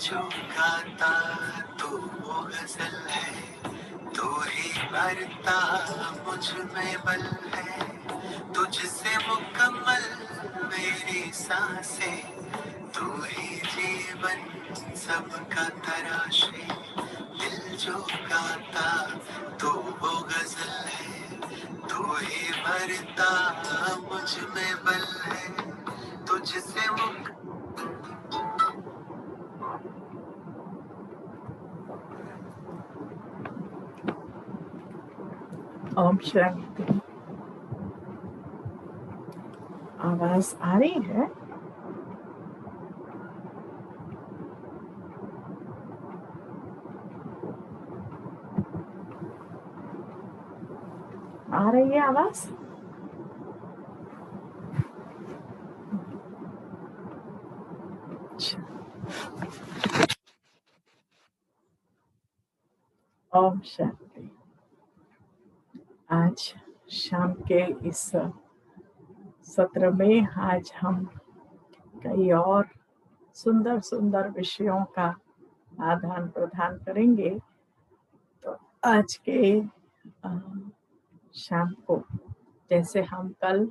जो गाता तो वो गजल है, तू ही भरता मुझ में बल है, तुझसे मुकम्मल मेरी सांसें, तू ही जीवन सबका तराशे। दिल जो गाता तो वो गजल है, तू ही भरता मुझ में बल है, तुझसे ओम शांति। आवाज आ रही है? आ रही है आवाज? ओम शांति। आज शाम के इस सत्र में आज हम कई और सुंदर सुंदर विषयों का आदान प्रदान करेंगे। तो आज के शाम को जैसे हम कल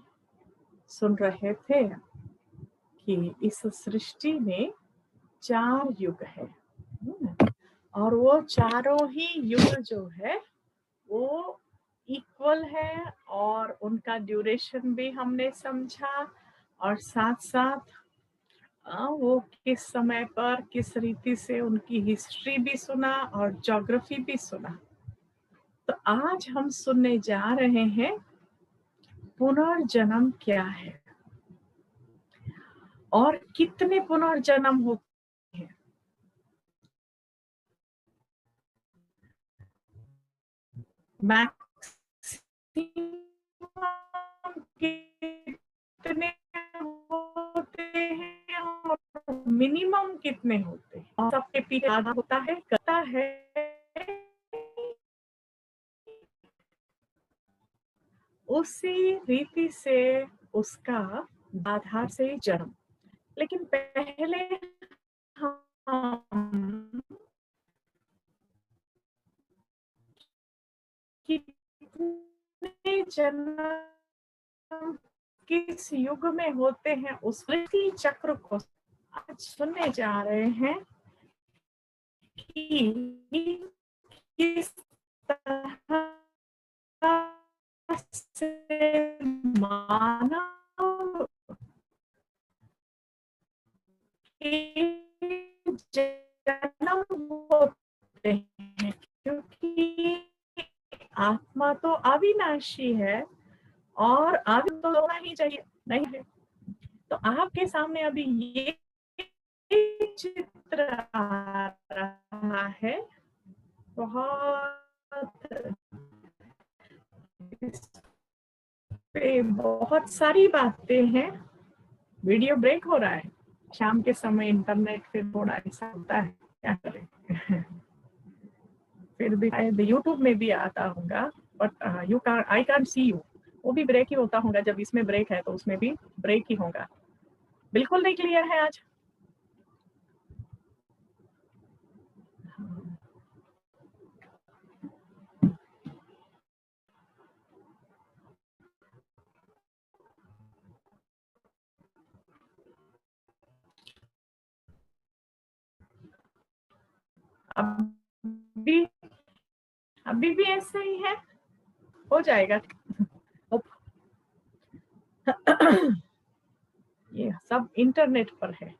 सुन रहे थे कि इस सृष्टि में 4 युग है और वो चारों ही युग जो है वो इक्वल है और उनका ड्यूरेशन भी हमने समझा और साथ साथ वो किस समय पर किस रीति से उनकी हिस्ट्री भी सुना और ज्योग्राफी भी सुना। तो आज हम सुनने जा रहे हैं पुनर्जन्म क्या है और कितने पुनर्जन्म होते हैं। मैक्सिमम कितने होते हैं और मिनिमम कितने होते हैं और सबके पीछे आधा होता है कहता है उसी रीति से उसका आधार से जन्म। लेकिन पहले हम कितने जन्म किस युग में होते हैं उस चक्र को आज सुनने जा रहे हैं कि किस तरह से मानव जन्म होते हैं, क्योंकि आत्मा तो अविनाशी है और अभी तो होना ही चाहिए, नहीं है। तो आपके सामने अभी ये चित्र आ रहा है, बहुत पे बहुत सारी बातें हैं। वीडियो ब्रेक हो रहा है शाम के समय, इंटरनेट फिर थोड़ा ऐसा होता है, क्या करें। फिर भी यूट्यूब में भी आता होगा, but you can I can see you, वो भी ब्रेक ही होता होगा। जब इसमें ब्रेक है तो उसमें भी ब्रेक ही होगा। बिल्कुल नहीं क्लियर है आज। अभी भी ऐसा ही है, हो जाएगा। ये सब इंटरनेट पर है।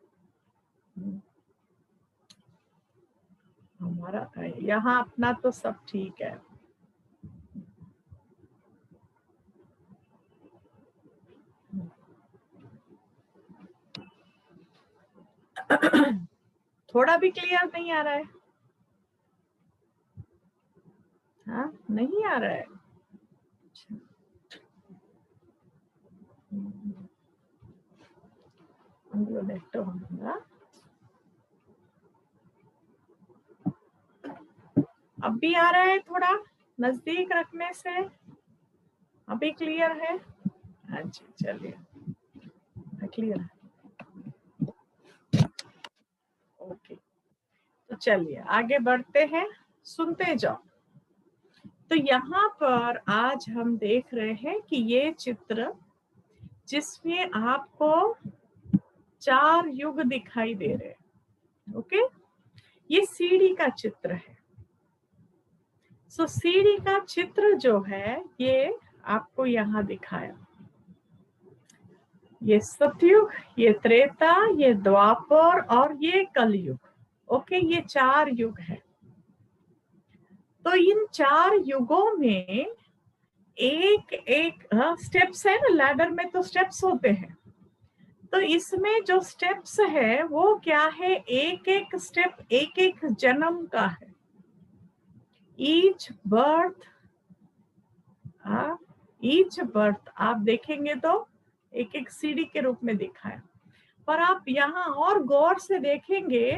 हमारा यहाँ अपना तो सब ठीक है। थोड़ा भी क्लियर नहीं आ रहा है? हाँ, नहीं आ रहा है। देखते होगा। अब भी आ रहा है, थोड़ा नजदीक रखने से अभी क्लियर है। अच्छा चलिए, क्लियर है, ओके। चलिए आगे बढ़ते हैं, सुनते जाओ। तो यहाँ पर आज हम देख रहे हैं कि ये चित्र जिसमें आपको 4 युग दिखाई दे रहे हैं, ओके। ये सीढ़ी का चित्र है। सो सीढ़ी का चित्र जो है ये आपको यहाँ दिखाया। ये सतयुग, ये त्रेता, ये द्वापर और ये कलयुग, ओके। ये 4 युग है। तो इन 4 युगों में एक एक स्टेप्स है ना, लैडर में तो स्टेप्स होते हैं। तो इसमें जो स्टेप्स है वो क्या है, एक एक स्टेप एक एक जन्म का है। ईच बर्थ आप देखेंगे तो एक एक सीढ़ी के रूप में दिखाया। पर आप यहाँ और गौर से देखेंगे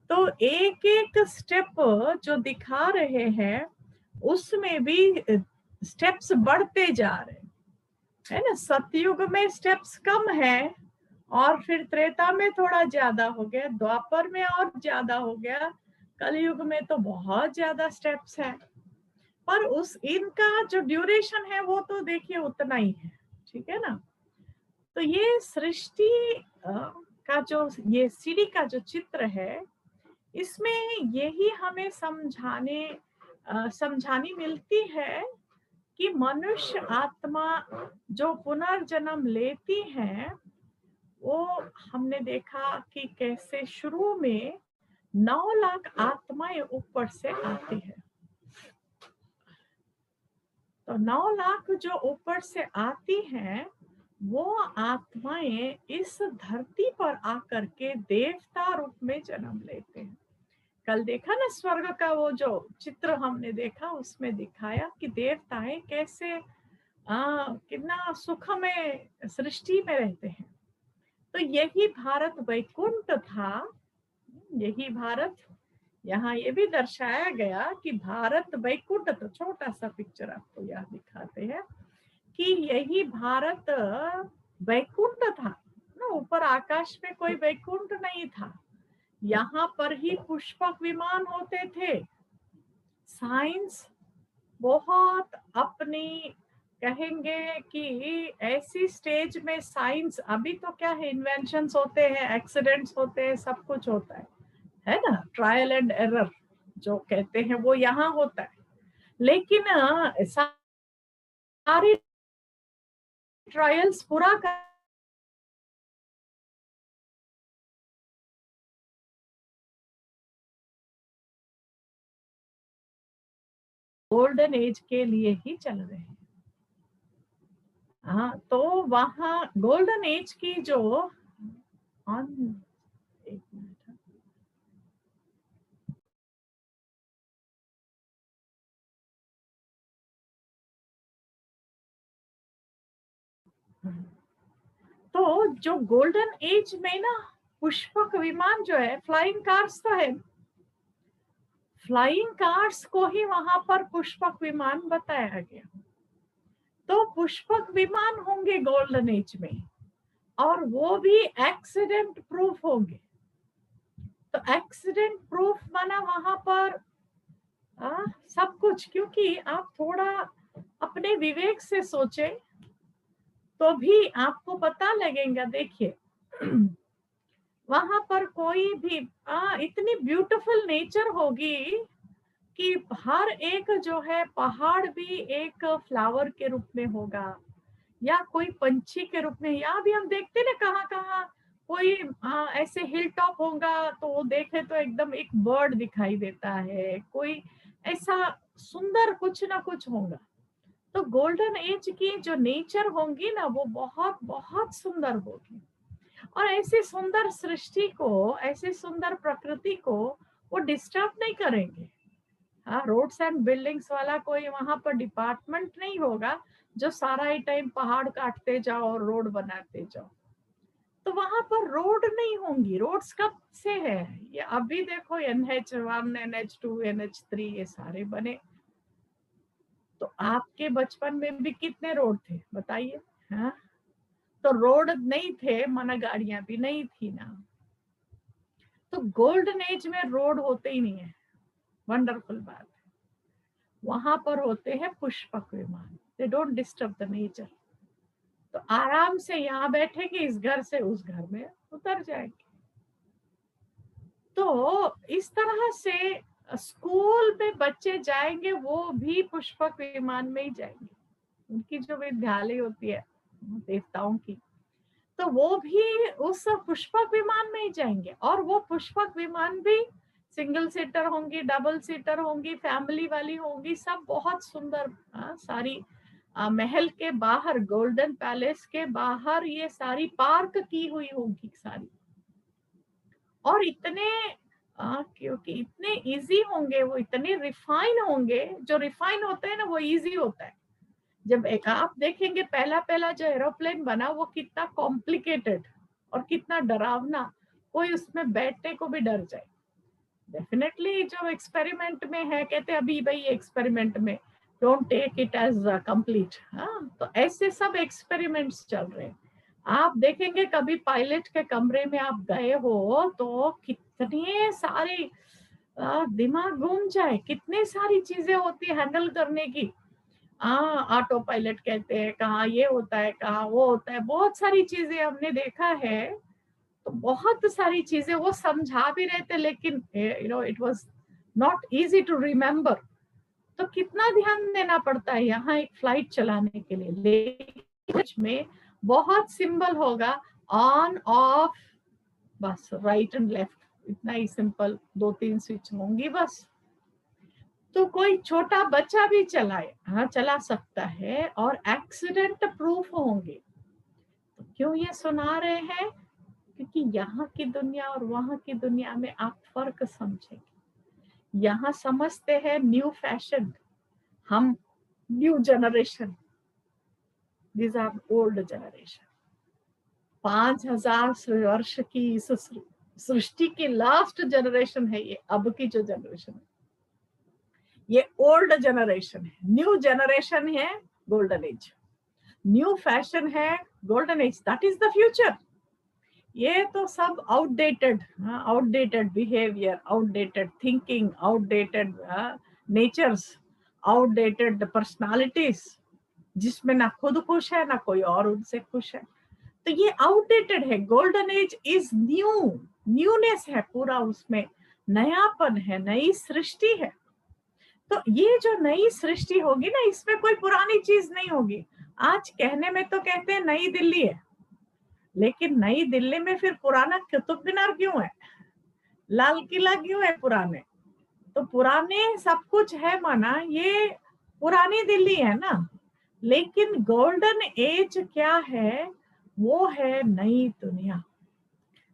तो एक एक स्टेप जो दिखा रहे हैं उसमें भी स्टेप्स बढ़ते जा रहे हैं, है ना। सतयुग में स्टेप्स कम है और फिर त्रेता में थोड़ा ज्यादा हो गया, द्वापर में और ज्यादा हो गया, कलयुग में तो बहुत ज्यादा स्टेप्स है। पर उस इनका जो ड्यूरेशन है वो तो देखिए उतना ही है, ठीक है ना। तो ये सृष्टि का जो ये सीढ़ी का जो चित्र है, इसमें यही हमें समझानी मिलती है कि मनुष्य आत्मा जो पुनर्जन्म लेती है वो हमने देखा कि कैसे शुरू में 9 लाख आत्माएं ऊपर से आती है। तो 9 लाख जो ऊपर से आती हैं वो आत्माएं इस धरती पर आकर के देवता रूप में जन्म लेते हैं। कल देखा ना स्वर्ग का वो जो चित्र हमने देखा, उसमें दिखाया कि देवताएं कैसे कितना सुख में सृष्टि में रहते हैं। तो यही भारत वैकुंठ था, यही भारत। यहाँ ये भी दर्शाया गया कि भारत वैकुंठ, तो छोटा सा पिक्चर आपको यहाँ दिखाते हैं कि यही भारत वैकुंठ था ना। ऊपर आकाश में कोई वैकुंठ नहीं था, यहाँ पर ही पुष्पक विमान होते थे। साइंस बहुत अपनी कहेंगे कि ऐसी स्टेज में साइंस, अभी तो क्या है, इन्वेंशंस होते हैं, एक्सीडेंट्स होते हैं, सब कुछ होता है ना। ट्रायल एंड एरर जो कहते हैं वो यहाँ होता है। लेकिन सारी ट्रायल्स पूरा कर गोल्डन एज के लिए ही चल रहे हैं। हाँ, तो वहाँ गोल्डन एज की जो एक मिनट, तो जो गोल्डन एज में ना पुष्पक विमान जो है, फ्लाइंग कार्स तो है, फ्लाइंग कार्स को ही वहां पर पुष्पक विमान बताया गया। तो पुष्पक विमान होंगे गोल्डन एज में, और वो भी एक्सीडेंट प्रूफ होंगे। तो एक्सीडेंट प्रूफ माना वहां पर सब कुछ, क्योंकि आप थोड़ा अपने विवेक से सोचे तो भी आपको पता लगेगा। देखिए वहां पर कोई भी इतनी ब्यूटीफुल नेचर होगी कि हर एक जो है पहाड़ भी एक फ्लावर के रूप में होगा, या कोई पंछी के रूप में। या भी हम देखते ना कहाँ कहाँ कोई ऐसे हिल टॉप होगा तो वो देखे तो एकदम एक बर्ड दिखाई देता है, कोई ऐसा सुंदर कुछ ना कुछ होगा। तो गोल्डन एज की जो नेचर होंगी ना वो बहुत बहुत सुंदर होगी। और ऐसी सुंदर सृष्टि को, ऐसी सुंदर प्रकृति को वो डिस्टर्ब नहीं करेंगे। हाँ, रोड्स एंड बिल्डिंग्स वाला कोई वहां पर डिपार्टमेंट नहीं होगा जो सारा ही टाइम पहाड़ काटते जाओ और रोड बनाते जाओ। तो वहां पर रोड नहीं होंगी। रोड्स कब से है, ये अभी देखो NH1 NH2 NH3 ये सारे बने। तो आपके बचपन में भी कितने रोड थे बताइए। हाँ, तो रोड नहीं थे माना गाड़ियां भी नहीं थी ना। तो गोल्डन एज में रोड होते ही नहीं है, वंडरफुल बात है। वहां पर होते हैं पुष्पक विमान, they don't disturb the nature. तो आराम से यहाँ बैठेंगे, इस घर से उस घर में उतर जाएंगे। तो इस तरह से स्कूल में बच्चे जाएंगे, वो भी पुष्पक विमान में ही जाएंगे। उनकी जो विद्यालय होती है देवताओं की, तो वो भी उस पुष्पक विमान में ही जाएंगे। और वो पुष्पक विमान भी सिंगल सीटर होंगी, डबल सीटर होंगी, फैमिली वाली होंगी, सब बहुत सुंदर। सारी महल के बाहर, गोल्डन पैलेस के बाहर ये सारी पार्क की हुई होगी सारी। और इतने क्योंकि इतने इजी होंगे वो, इतने रिफाइन होंगे। जो रिफाइन होता है ना वो इजी होता है। जब एक आप देखेंगे पहला पहला जो एरोप्लेन बना वो कितना कॉम्प्लिकेटेड और कितना डरावना, कोई उसमें बैठने को भी डर जाए। डेफिनेटली जो एक्सपेरिमेंट में है, कहते हैं अभी भाई एक्सपेरिमेंट में, don't take it as complete. तो ऐसे सब एक्सपेरिमेंट्स चल रहे हैं। आप देखेंगे कभी पायलट के कमरे में आप गए हो तो कितने सारे दिमाग घूम जाए, कितने सारी चीजें होती है हैंडल करने की। ऑटो पायलट कहते हैं, कहाँ ये होता है, कहाँ वो होता है, बहुत सारी चीजें हमने देखा है। तो बहुत सारी चीजें वो समझा भी रहे थे, लेकिन it was not easy to remember. तो कितना ध्यान देना पड़ता है यहाँ एक फ्लाइट चलाने के लिए। लेकिन में बहुत सिंबल होगा, ऑन ऑफ, बस राइट एंड लेफ्ट, इतना ही सिंपल, 2-3 स्विच होंगी बस। तो कोई छोटा बच्चा भी चलाए, चला सकता है, और एक्सीडेंट प्रूफ होंगे। तो क्यों ये सुना रहे हैं? क्योंकि यहाँ की दुनिया और वहां की दुनिया में आप फर्क समझेंगे। यहाँ समझते हैं न्यू फैशन, हम new generation, this are old generation. 5000 वर्ष की इस सृष्टि की लास्ट जनरेशन है ये, अब की जो जनरेशन है ये ओल्ड जनरेशन है। न्यू जनरेशन है गोल्डन एज, न्यू फैशन है golden age, that is the future. ये तो सब outdated, outdated behaviour, outdated thinking, outdated natures, outdated personalities, जिसमें ना खुद खुश है ना कोई और उनसे खुश है। तो ये आउटडेटेड है। Golden as is new, newness है पूरा, उसमें नयापन है, नई सृष्टि है। तो ये जो नई सृष्टि होगी ना, इसमें कोई पुरानी चीज नहीं होगी। आज कहने में तो कहते हैं नई दिल्ली है, लेकिन नई दिल्ली में फिर पुराना कुतुब मीनार क्यों है, लाल किला क्यों है पुराने? तो पुराने सब कुछ है माना, ये पुरानी दिल्ली है ना। लेकिन गोल्डन एज क्या है? वो है नई दुनिया।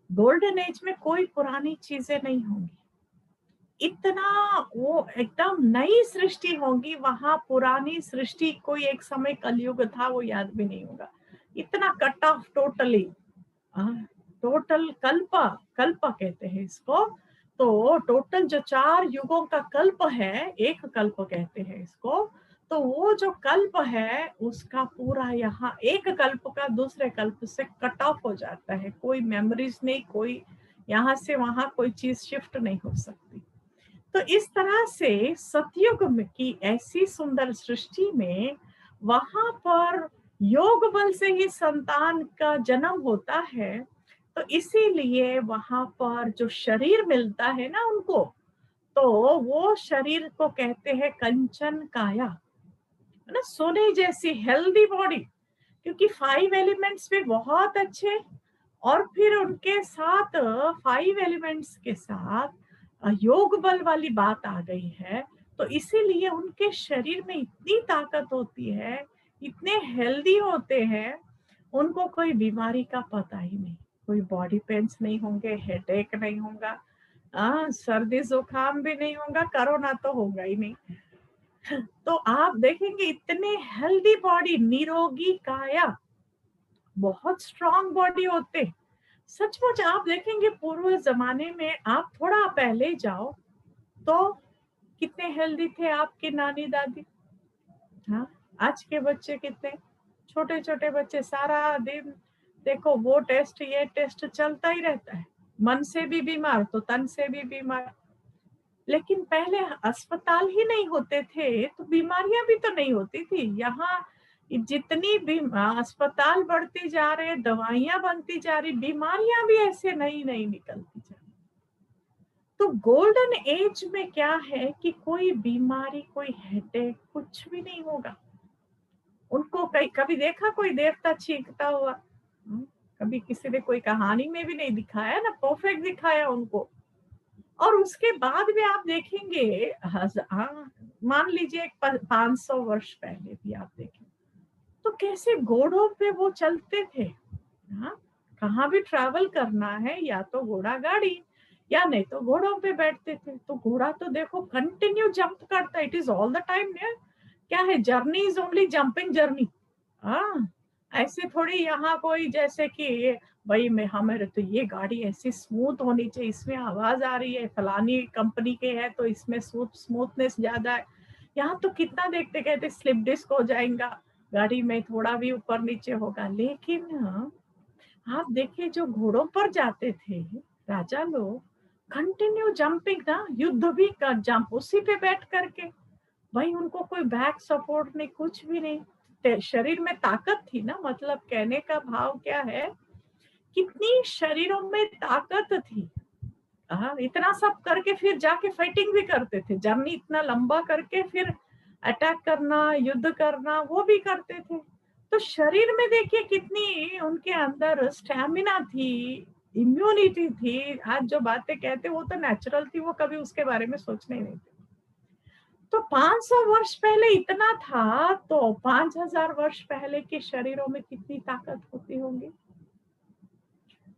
गोल्डन एज में कोई पुरानी चीजें नहीं होंगी, इतना वो एकदम नई सृष्टि होगी। वहां पुरानी सृष्टि, कोई एक समय कलयुग था वो याद भी नहीं होगा, इतना कट ऑफ टोटली। टोटल कल्प, कल्प कहते हैं इसको। तो टोटल जो 4 युगों का कल्प है, एक कल्प कहते हैं इसको। तो वो जो कल्प है उसका पूरा यहाँ एक कल्प का दूसरे कल्प से कट ऑफ हो जाता है। कोई मेमोरीज नहीं, कोई यहाँ से वहां कोई चीज शिफ्ट नहीं हो सकती। तो इस तरह से सतयुग की ऐसी सुंदर सृष्टि में वहां पर योग बल से ही संतान का जन्म होता है। तो इसीलिए वहां पर जो शरीर मिलता है ना उनको, तो वो शरीर को कहते हैं कंचन काया, है ना, सोने जैसी हेल्दी बॉडी। क्योंकि 5 एलिमेंट्स भी बहुत अच्छे, और फिर उनके साथ 5 एलिमेंट्स के साथ योग बल वाली बात आ गई है। तो इसीलिए उनके शरीर में इतनी ताकत होती है, इतने हेल्दी होते हैं, उनको कोई बीमारी का पता ही नहीं, कोई बॉडी पेन्स नहीं होंगे, हेडेक नहीं होगा, सर्दी जुकाम भी नहीं होगा, कोरोना तो होगा ही नहीं। तो आप देखेंगे इतने हेल्दी बॉडी, निरोगी काया, बहुत स्ट्रांग बॉडी होते। सचमुच आप देखेंगे पूर्व जमाने में, आप थोड़ा पहले जाओ तो कितने हेल्दी थे आपके नानी दादी। हाँ, आज के बच्चे कितने छोटे छोटे बच्चे, सारा दिन देखो वो टेस्ट ये टेस्ट चलता ही रहता है। मन से भी बीमार तो तन से भी बीमार। लेकिन पहले अस्पताल ही नहीं होते थे तो बीमारियां भी तो नहीं होती थी। यहाँ जितनी भी अस्पताल बढ़ती जा रहे, दवाइयां बनती जा रही, बीमारियां भी ऐसे नई नई निकलती जा रही। तो गोल्डन एज में क्या है कि कोई बीमारी, कोई हेडेक कुछ भी नहीं होगा। उनको कभी देखा कोई देवता चीखता हुआ? कभी किसी ने कोई कहानी में भी नहीं दिखाया ना, परफेक्ट दिखाया उनको। और उसके बाद भी आप देखेंगे, मान लीजिए 500 वर्ष पहले भी आप देखें तो कैसे घोड़ों पे वो चलते थे। हाँ, कहाँ भी ट्रैवल करना है या तो घोड़ा गाड़ी या नहीं तो घोड़ों पे बैठते थे। तो घोड़ा तो देखो कंटिन्यू जंप करता है, it is all the time. क्या है, journey is only jumping journey. हाँ, ऐसे थोड़ी यहाँ कोई जैसे कि भाई मैं हमारे तो ये गाड़ी ऐसी स्मूथ होनी चाहिए, इसमें आवाज आ रही है, फलानी कंपनी के है तो इसमें स्मूथनेस ज्यादा है। यहाँ तो कितना देखते कहते स्लिप डिस्क हो जाएगा गाड़ी में, थोड़ा भी ऊपर नीचे होगा। लेकिन आप देखिए जो घोड़ों पर जाते थे राजा लोग, कंटिन्यू जंपिंग ना, युद्ध भी कर जंप उसी पे बैठ करके। भाई उनको कोई बैक सपोर्ट नहीं, कुछ भी नहीं। शरीर में ताकत थी ना, मतलब कहने का भाव क्या है, कितनी शरीरों में ताकत थी। हाँ, इतना सब करके फिर जाके फाइटिंग भी करते थे, जर्नी इतना लंबा करके फिर अटैक करना, युद्ध करना वो भी करते थे। तो शरीर में देखिए कितनी उनके अंदर स्टैमिना थी, इम्यूनिटी थी। आज जो बातें कहते वो तो नेचुरल थी, वो कभी उसके बारे में सोचने ही नहीं थे। तो 500 वर्ष पहले इतना था तो 5000 वर्ष पहले के शरीरों में कितनी ताकत होती होंगी।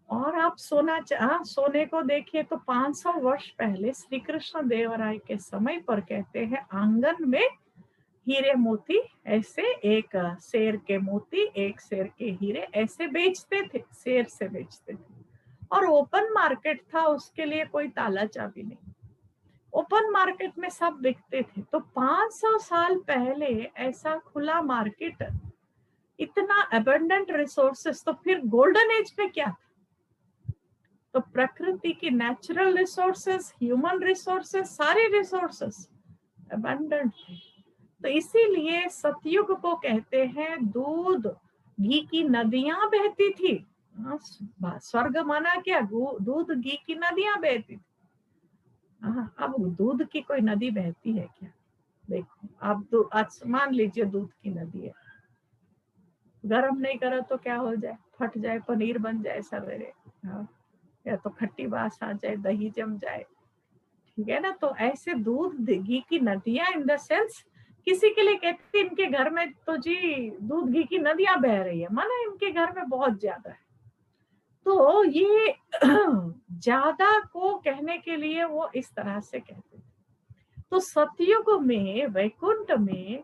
और आप सोने को देखिए तो 500 वर्ष पहले श्री कृष्ण देवराय के समय पर कहते हैं आंगन में हीरे मोती ऐसे, एक शेर के मोती एक शेर के हीरे ऐसे बेचते थे, शेर से बेचते थे। और ओपन मार्केट था, उसके लिए कोई ताला चाबी नहीं, ओपन मार्केट में सब बिकते थे। तो 500 साल पहले ऐसा खुला मार्केट, इतना अबंडेंट रिसोर्सेस, तो फिर गोल्डन एज में क्या था? तो प्रकृति की नेचुरल रिसोर्सेस, ह्यूमन रिसोर्सेस, सारे रिसोर्सेस अबंडेंट थे। तो इसीलिए सतयुग को कहते हैं दूध घी की नदियां बहती थी। स्वर्ग माना क्या, दूध घी की नदियां बहती थी। अब दूध की कोई नदी बहती है क्या? देखो अब आज मान लीजिए दूध की नदी है, गरम नहीं करा तो क्या हो जाए, फट जाए, पनीर बन जाए सवेरे, या तो खट्टी बास आ जाए, दही जम जाए, ठीक है ना। तो ऐसे दूध घी की नदियां इन द सेंस, किसी के लिए कहते हैं इनके घर में तो जी दूध घी की नदियां बह रही है, माना इनके घर में बहुत ज्यादा है। तो ये ज्यादा को कहने के लिए वो इस तरह से कहते हैं। तो सतयुग में, वैकुंठ में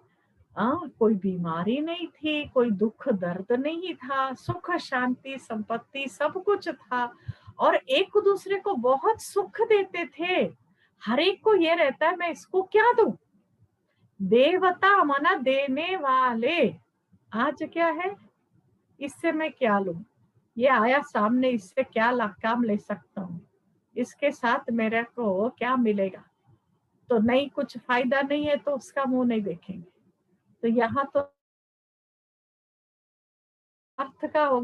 कोई बीमारी नहीं थी, कोई दुख दर्द नहीं था, सुख शांति संपत्ति सब कुछ था। और एक दूसरे को बहुत सुख देते थे। हर एक को ये रहता है मैं इसको क्या दूं, देवता माना देने वाले। आज क्या है, इससे मैं क्या लूं, ये आया सामने, इससे क्या काम ले सकता हूँ, इसके साथ मेरे को क्या मिलेगा। तो नहीं, कुछ फायदा नहीं है तो उसका मुंह नहीं देखेंगे। तो यहाँ तो अर्थ का हो,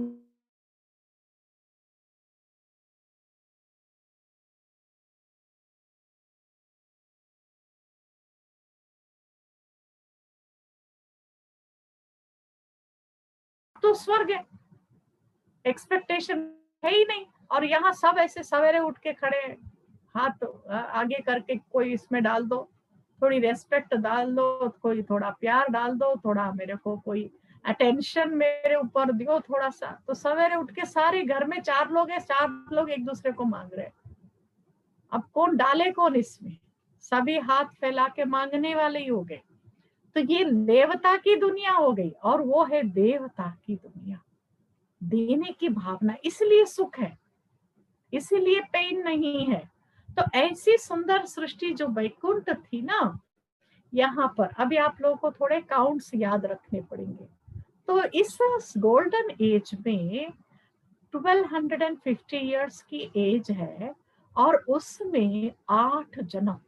तो स्वर्ग है, एक्सपेक्टेशन है ही नहीं। और यहाँ सब ऐसे सवेरे उठ के खड़े हाथ आगे करके, कोई इसमें डाल दो, थोड़ी रेस्पेक्ट डाल दो, कोई थोड़ा प्यार डाल दो, थोड़ा मेरे को कोई अटेंशन मेरे ऊपर दियो थोड़ा सा। तो सवेरे उठ के सारे घर में 4 लोग हैं, 4 लोग एक दूसरे को मांग रहे हैं। अब कौन डाले कौन इसमें, सभी हाथ फैला के मांगने वाले ही हो गए। तो ये देवता की दुनिया हो गई, और वो है देवता की दुनिया, देने की भावना, इसलिए सुख है, इसीलिए पेन नहीं है। तो ऐसी सुंदर सृष्टि जो वैकुंठ थी ना, यहाँ पर अभी आप लोगों को थोड़े काउंट्स याद रखने पड़ेंगे। तो इस गोल्डन एज में 1250 ईयर्स की एज है और उसमें 8 जन्म।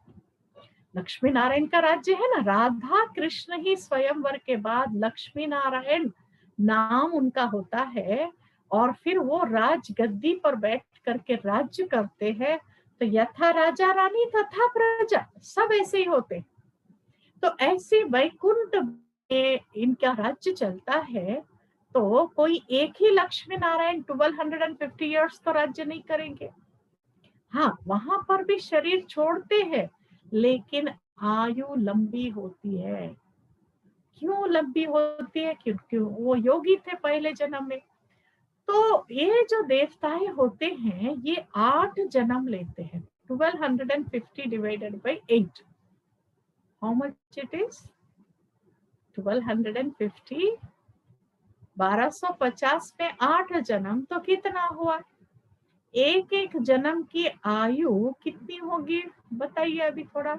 लक्ष्मी नारायण का राज्य है ना, राधा कृष्ण ही स्वयंवर के बाद लक्ष्मी नारायण नाम उनका होता है और फिर वो राज गद्दी पर बैठ करके राज्य करते हैं। तो यथा राजा रानी तथा प्रजा, सब ऐसे ही होते। तो ऐसे वैकुंठ में इनका राज्य चलता है। तो कोई एक ही लक्ष्मी नारायण 1250 ईयर्स तो राज्य नहीं करेंगे। हाँ, वहां पर भी शरीर छोड़ते हैं, लेकिन आयु लंबी होती है। क्यों लंबी होती है? क्योंकि वो योगी थे पहले जन्म में। तो ये जो देवताएं होते हैं ये 8 जन्म लेते हैं। 1250 divided by 8, how much it is? 1250, 1250 में 8 जन्म, तो कितना हुआ? एक एक जन्म की आयु कितनी होगी बताइए अभी थोड़ा,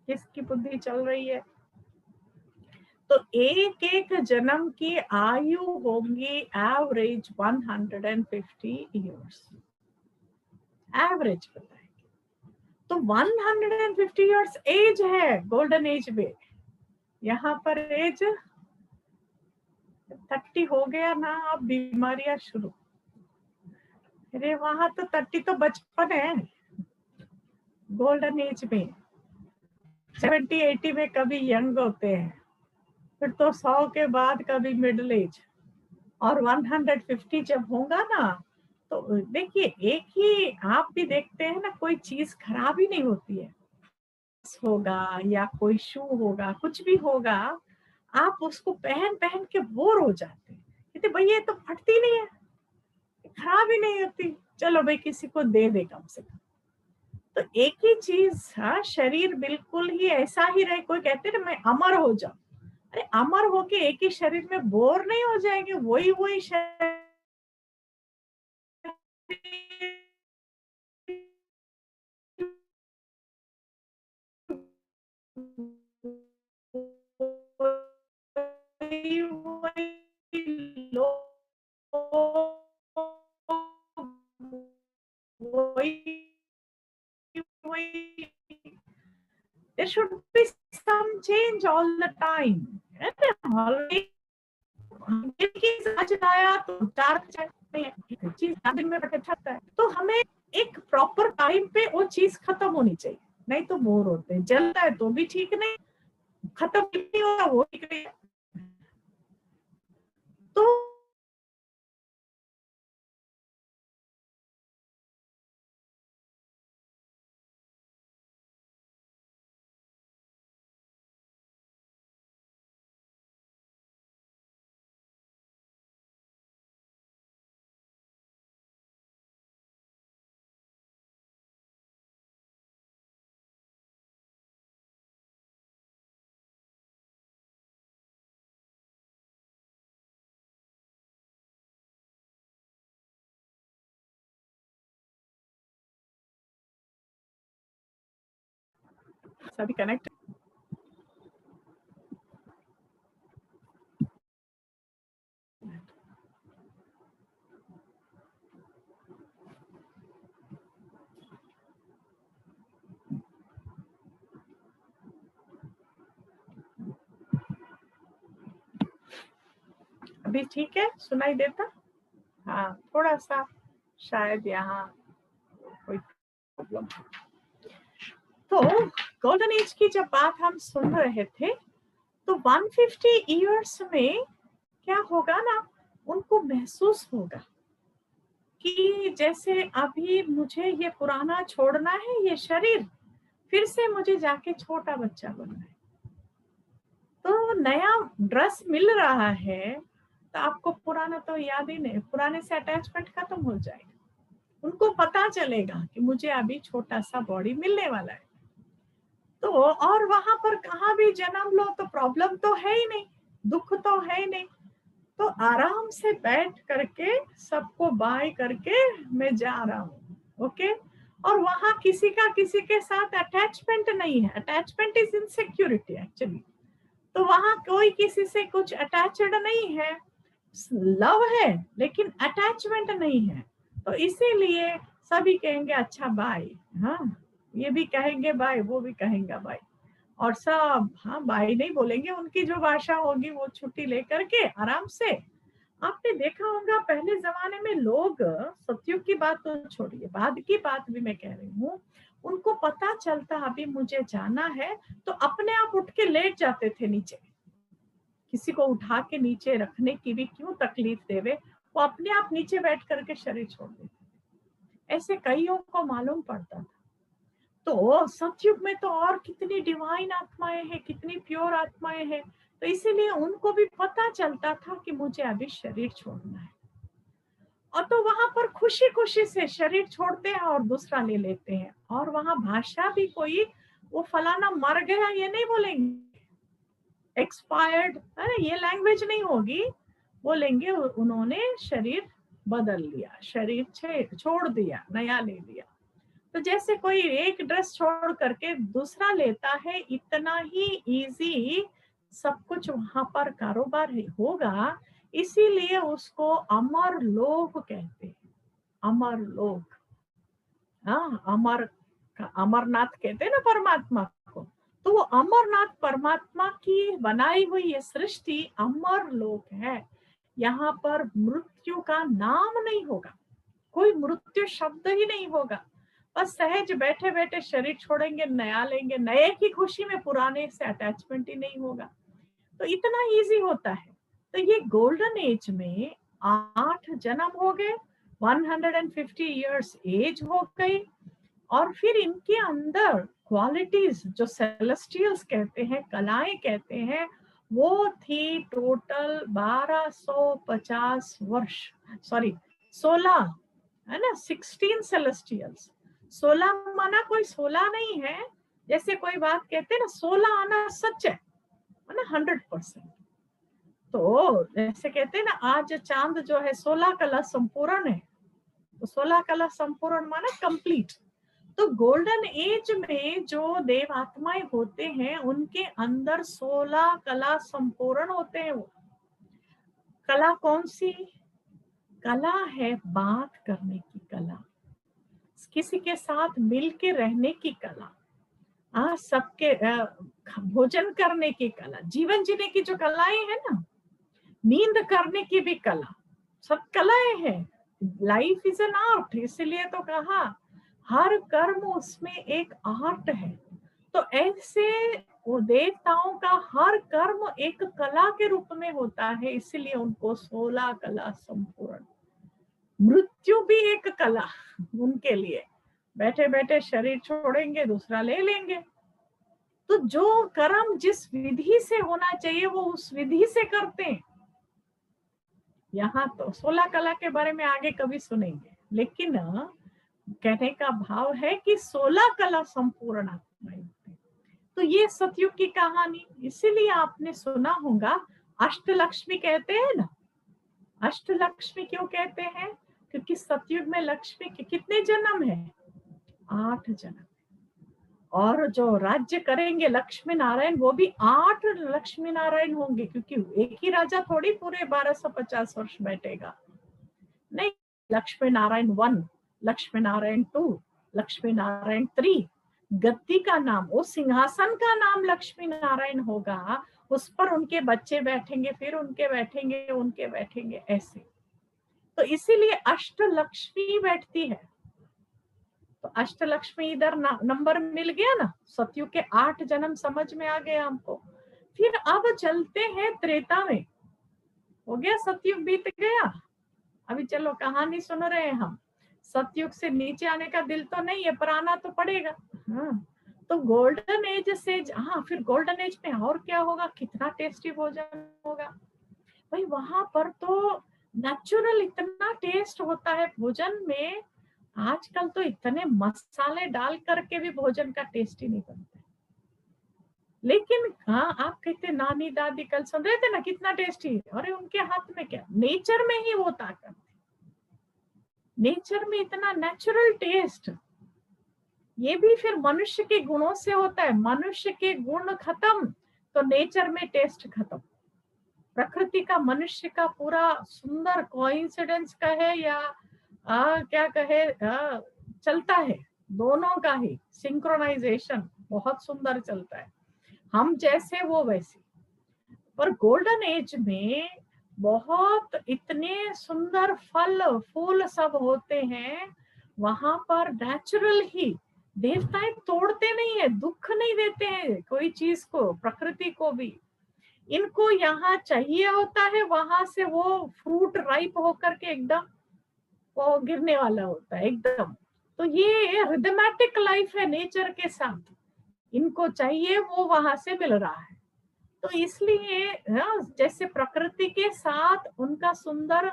किसकी बुद्धि चल रही है? तो एक एक जन्म की आयु होंगी एवरेज 150 ईयर्स, एवरेज बताएंगे। तो 150 ईयर्स एज है गोल्डन एज में। यहाँ पर एज 30 हो गया ना, अब बीमारियां शुरू। अरे वहां तो 30 तो बचपन है गोल्डन एज में। 70-80 में कभी यंग होते हैं, फिर तो 100 के बाद कभी मिडिल एज, और 150 जब होगा ना, तो देखिए एक ही आप भी देखते हैं ना, कोई चीज खराब ही नहीं होती है। होगा या कोई शू होगा, कुछ भी होगा, आप उसको पहन पहन के बोर हो जाते हैं, कहते भाई ये तो फटती नहीं है, खराब ही नहीं होती, चलो भाई किसी को दे दे कम से कम। तो एक ही चीज, हाँ, शरीर बिल्कुल ही ऐसा ही रहे। कोई कहते ना मैं अमर हो जाऊं, अरे अमर होके एक ही शरीर में बोर नहीं हो जाएंगे? वही वही शरीर there should be some change all the time, है ना? आज आया तो 4 चीज दिन में सकता है, तो हमें एक प्रॉपर टाइम पे वो चीज खत्म होनी चाहिए, नहीं तो बोर होते हैं। जलता है तो भी ठीक नहीं, खत्म नहीं होगा वो ठीक नहीं। तो सभी कनेक्ट। अभी ठीक है, सुनाई देता? हाँ, थोड़ा सा शायद यहाँ कोई प्रॉब्लम। तो गोल्डन एज की जब बात हम सुन रहे थे, तो 150 ईयर्स में क्या होगा ना, उनको महसूस होगा कि जैसे अभी मुझे ये पुराना छोड़ना है, ये शरीर, फिर से मुझे जाके छोटा बच्चा बनना है। तो नया ड्रेस मिल रहा है, तो आपको पुराना तो याद ही नहीं, पुराने से अटैचमेंट खत्म हो जाएगा। उनको पता चलेगा कि मुझे अभी छोटा सा बॉडी मिलने वाला है। तो और वहां पर कहाँ भी जन्म लो तो प्रॉब्लम तो है ही नहीं, दुख तो है ही नहीं। तो आराम से बैठ करके सबको बाय करके मैं जा रहा हूँ, ओके। और वहां किसी का किसी के साथ अटैचमेंट नहीं है। Attachment is insecurity actually. तो वहां कोई किसी से कुछ अटैच्ड नहीं है। लव है लेकिन अटैचमेंट नहीं है। तो इसीलिए सभी कहेंगे अच्छा बाय, हाँ ये भी कहेंगे बाय, वो भी कहेंगे बाय, और सब हाँ बाय नहीं बोलेंगे, उनकी जो भाषा होगी वो छुट्टी लेकर के आराम से। आपने देखा होगा पहले जमाने में लोग, सतयुग की बात तो छोड़िए, बाद की बात भी मैं कह रही हूँ, उनको पता चलता अभी मुझे जाना है तो अपने आप उठ के लेट जाते थे नीचे। किसी को उठा के नीचे रखने की भी क्यों तकलीफ देवे, वो अपने आप नीचे बैठ करके शरीर छोड़ देते। ऐसे कईयों को मालूम पड़ता था। तो सतयुग में तो और कितनी डिवाइन आत्माएं हैं, कितनी प्योर आत्माएं हैं, तो इसीलिए उनको भी पता चलता था कि मुझे अभी शरीर छोड़ना है। और तो वहां पर खुशी खुशी से शरीर छोड़ते हैं और दूसरा ले लेते हैं। और वहां भाषा भी कोई वो फलाना मर गया ये नहीं बोलेंगे, एक्सपायर्ड, अरे ये लैंग्वेज नहीं होगी, बोलेंगे उन्होंने शरीर बदल लिया, शरीर छोड़ दिया, नया ले लिया। तो जैसे कोई एक ड्रेस छोड़ करके दूसरा लेता है, इतना ही इजी सब कुछ वहां पर कारोबार होगा। इसीलिए उसको अमर लोक कहते हैं, अमर लोक। हाँ अमरनाथ कहते हैं ना परमात्मा को, तो वो अमरनाथ परमात्मा की बनाई हुई ये सृष्टि अमर लोक है। यहाँ पर मृत्यु का नाम नहीं होगा, कोई मृत्यु शब्द ही नहीं होगा। बस सहज बैठे बैठे शरीर छोड़ेंगे, नया लेंगे, नए की खुशी में पुराने से अटैचमेंट ही नहीं होगा। तो इतना इजी होता है। तो ये गोल्डन एज में 8 जन्म हो गए, 150 इयर्स एज हो गई, और फिर इनके अंदर क्वालिटीज जो सेलेस्टियल्स कहते हैं, कलाएं कहते हैं, वो थी टोटल 1250 वर्ष, सॉरी 16 है ना, 16 सेलेस्टियल्स। 16 माना कोई 16 नहीं है, जैसे कोई बात कहते हैं ना 16 आना सच है ना 100%। तो जैसे कहते हैं ना आज चांद जो है 16 कला संपूर्ण है, तो 16 कला संपूर्ण माना कंप्लीट। तो गोल्डन एज में जो देव आत्माएं होते हैं उनके अंदर 16 कला संपूर्ण होते हैं। वो कला कौन सी कला है? बात करने की कला, किसी के साथ मिल के रहने की कला, सबके भोजन करने की कला, जीवन जीने की जो कलाएं है ना, नींद करने की भी कला, सब कलाएं हैं। लाइफ इज एन आर्ट, इसलिए तो कहा हर कर्म उसमें एक आर्ट है। तो ऐसे वो देवताओं का हर कर्म एक कला के रूप में होता है, इसलिए उनको 16 कला संपूर्ण। मृत्यु भी एक कला उनके लिए, बैठे बैठे शरीर छोड़ेंगे, दूसरा ले लेंगे। तो जो कर्म जिस विधि से होना चाहिए वो उस विधि से करते हैं। यहाँ तो 16 कला के बारे में आगे कभी सुनेंगे, लेकिन कहने का भाव है कि 16 कला संपूर्ण आत्माएं होती हैं। तो ये सतयुग की कहानी, इसीलिए आपने सुना होगा अष्टलक्ष्मी कहते हैं ना। अष्टलक्ष्मी क्यों कहते हैं? क्योंकि सतयुग में लक्ष्मी के कितने जन्म है? 8 जन्म। और जो राज्य करेंगे लक्ष्मी नारायण, वो भी 8 लक्ष्मी नारायण होंगे, क्योंकि एक ही राजा थोड़ी पूरे 1250 वर्ष बैठेगा, नहीं। लक्ष्मी नारायण 1, लक्ष्मी नारायण 2, लक्ष्मी नारायण 3। गद्दी का नाम, वो सिंहासन का नाम लक्ष्मी नारायण होगा, उस पर उनके बच्चे बैठेंगे, फिर उनके बैठेंगे, उनके बैठेंगे, ऐसे। तो इसीलिए अष्टलक्ष्मी बैठती है। तो अष्टलक्ष्मी इधर नंबर मिल गया ना, सतयुग के 8 जन्म समझ में आ गया हमको। फिर अब चलते हैं त्रेता में। हो गया, सतयुग बीत गया, अभी चलो कहानी सुन रहे हैं हम। सतयुग से नीचे आने का दिल तो नहीं है, पर आना तो पड़ेगा। हाँ, तो गोल्डन एज से, हाँ फिर गोल्डन एज में और क्या होगा, कितना टेस्टी भोजन होगा भाई वहां पर। तो नेचुरल इतना टेस्ट होता है भोजन में। आजकल तो इतने मसाले डाल करके भी भोजन का टेस्ट ही नहीं बनता। लेकिन हाँ, आप कहते नानी दादी कल सुन रहे थे ना कितना टेस्टी, अरे उनके हाथ में क्या, नेचर में ही वो ताकत, नेचर में इतना नेचुरल टेस्ट। ये भी फिर मनुष्य के गुणों से होता है, मनुष्य के गुण खत्म तो नेचर में टेस्ट खत्म। प्रकृति का मनुष्य का पूरा सुंदर कोइंसिडेंस का है या क्या कहे चलता है, दोनों का ही सिंक्रोनाइजेशन बहुत सुंदर चलता है, हम जैसे वो वैसे। पर गोल्डन एज में बहुत इतने सुंदर फल फूल सब होते हैं, वहां पर नेचुरल ही देवताएं तोड़ते नहीं है, दुख नहीं देते हैं कोई चीज को, प्रकृति को भी। इनको यहाँ चाहिए होता है, वहां से वो फ्रूट राइप होकर के एकदम वो गिरने वाला होता है एकदम। तो ये रिदमेटिक लाइफ है नेचर के साथ, इनको चाहिए वो वहां से मिल रहा है। तो इसलिए जैसे प्रकृति के साथ उनका सुंदर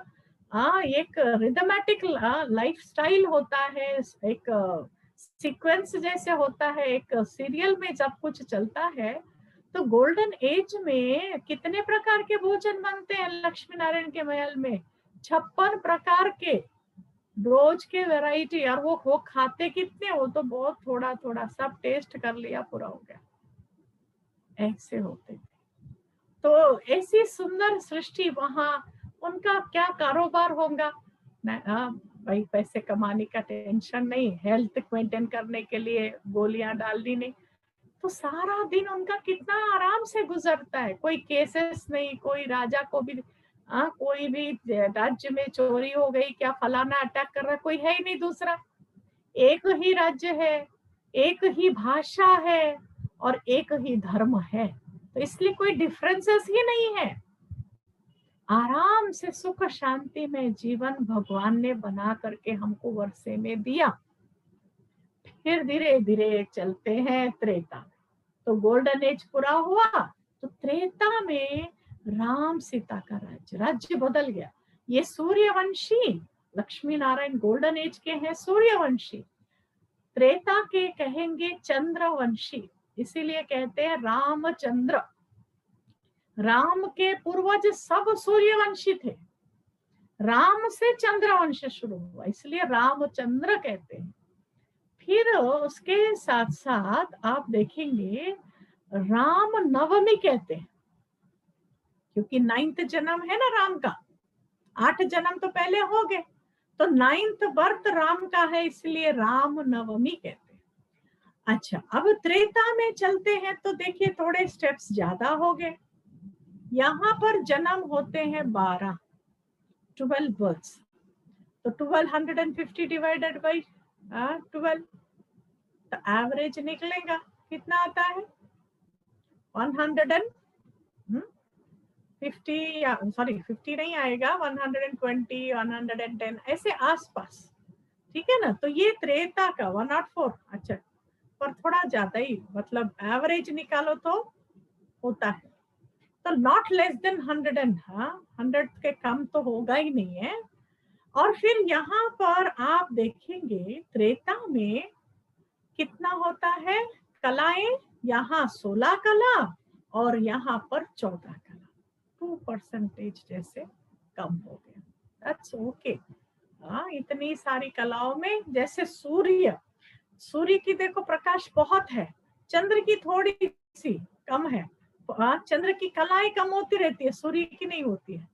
एक रिदमेटिक लाइफ स्टाइल होता है, एक सीक्वेंस जैसे होता है, एक सीरियल में जब कुछ चलता है। तो गोल्डन एज में कितने प्रकार के भोजन बनते हैं लक्ष्मी नारायण के महल में, 56 प्रकार के रोज के वैरायटी। और वो खाते कितने, वो तो बहुत थोड़ा थोड़ा सब टेस्ट कर लिया पूरा हो गया, ऐसे होते। तो ऐसी सुंदर सृष्टि वहां, उनका क्या कारोबार होगा, भाई पैसे कमाने का टेंशन नहीं, हेल्थ मेंटेन करने के लिए गोलियां डालनी नहीं, तो सारा दिन उनका कितना आराम से गुजरता है। कोई केसेस नहीं, कोई राजा को भी कोई भी राज्य में चोरी हो गई, क्या फलाना अटैक कर रहा, कोई है ही नहीं दूसरा, एक ही राज्य है, एक ही भाषा है और एक ही धर्म है, तो इसलिए कोई डिफरेंसेस ही नहीं है। आराम से सुख शांति में जीवन भगवान ने बना करके हमको वर्षे में दिया। फिर धीरे धीरे चलते हैं त्रेता में। तो गोल्डन एज पूरा हुआ, तो त्रेता में राम सीता का राज्य बदल गया। ये सूर्यवंशी, लक्ष्मी नारायण गोल्डन एज के हैं सूर्यवंशी, त्रेता के कहेंगे चंद्रवंशी, इसीलिए कहते हैं रामचंद्र। राम के पूर्वज सब सूर्यवंशी थे, राम से चंद्रवंश शुरू हुआ, इसलिए रामचंद्र कहते हैं। फिर उसके साथ साथ आप देखेंगे राम नवमी कहते हैं, क्योंकि 9th जन्म है ना राम का, 8 जन्म तो पहले हो गए, तो 9th बर्थ राम का है, इसलिए राम नवमी कहते हैं। अच्छा, अब त्रेता में चलते हैं तो देखिए थोड़े स्टेप्स ज्यादा हो गए। यहाँ पर जन्म होते हैं 12 बर्थ्स, तो 1250 डिवाइडेड बाई 12, तो एवरेज निकलेगा कितना आता है 150 या सॉरी 50 नहीं आएगा, 120 110 ऐसे आसपास, ठीक है ना। तो ये त्रेता का 104, अच्छा पर थोड़ा ज्यादा ही, मतलब एवरेज निकालो तो होता है, तो नॉट लेस देन 100, 100 के कम तो होगा ही नहीं है। और फिर यहाँ पर आप देखेंगे त्रेता में कितना होता है कलाएं, यहाँ 16 कला और यहाँ पर 14 कला, 2% जैसे कम हो गया, दैट्स ओके। इतनी सारी कलाओं में जैसे सूर्य की देखो प्रकाश बहुत है, चंद्र की थोड़ी सी कम है, चंद्र की कलाएं कम होती रहती है, सूर्य की नहीं होती है,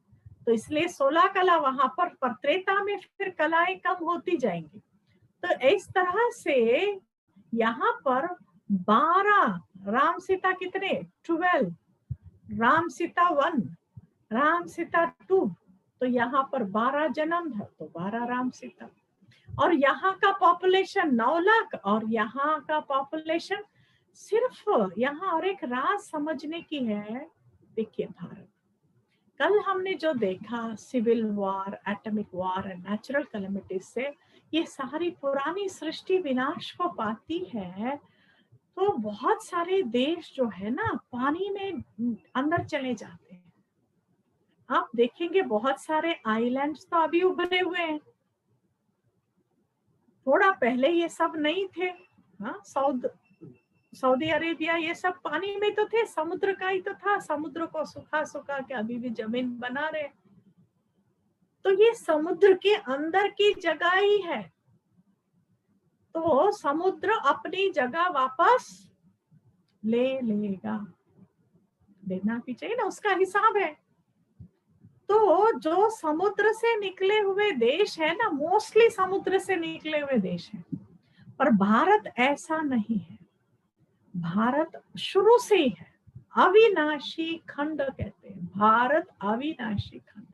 तो इसलिए 16 कला वहां पर त्रेता में फिर कलाएं कम होती जाएंगी। तो इस तरह से यहाँ पर 12, राम सीता कितने 12, राम सीता 1, राम सीता 2, तो यहाँ पर 12 जन्म है, तो 12 राम सीता। और यहाँ का पॉपुलेशन 9 लाख और यहाँ का पॉपुलेशन सिर्फ, यहाँ और एक राज समझने की है। देखिए भारत, कल हमने जो देखा civil war, atomic war and natural calamities से ये सारी पुरानी सृष्टि विनाश को पाती है, तो बहुत सारे देश जो है ना पानी में अंदर चले जाते हैं। आप देखेंगे बहुत सारे आइलैंड्स तो अभी उभरे हुए हैं, थोड़ा पहले ये सब नहीं थे। हाँ, सऊदी अरेबिया ये सब पानी में तो थे, समुद्र का ही तो था, समुद्र को सुखा सुखा के अभी भी जमीन बना रहे, तो ये समुद्र के अंदर की जगह ही है, तो समुद्र अपनी जगह वापस ले लेगा, देना भी चाहिए ना, उसका हिसाब है। तो जो समुद्र से निकले हुए देश है ना, मोस्टली समुद्र से निकले हुए देश है, पर भारत ऐसा नहीं है। भारत शुरू से ही है, अविनाशी खंड कहते हैं, भारत अविनाशी खंड।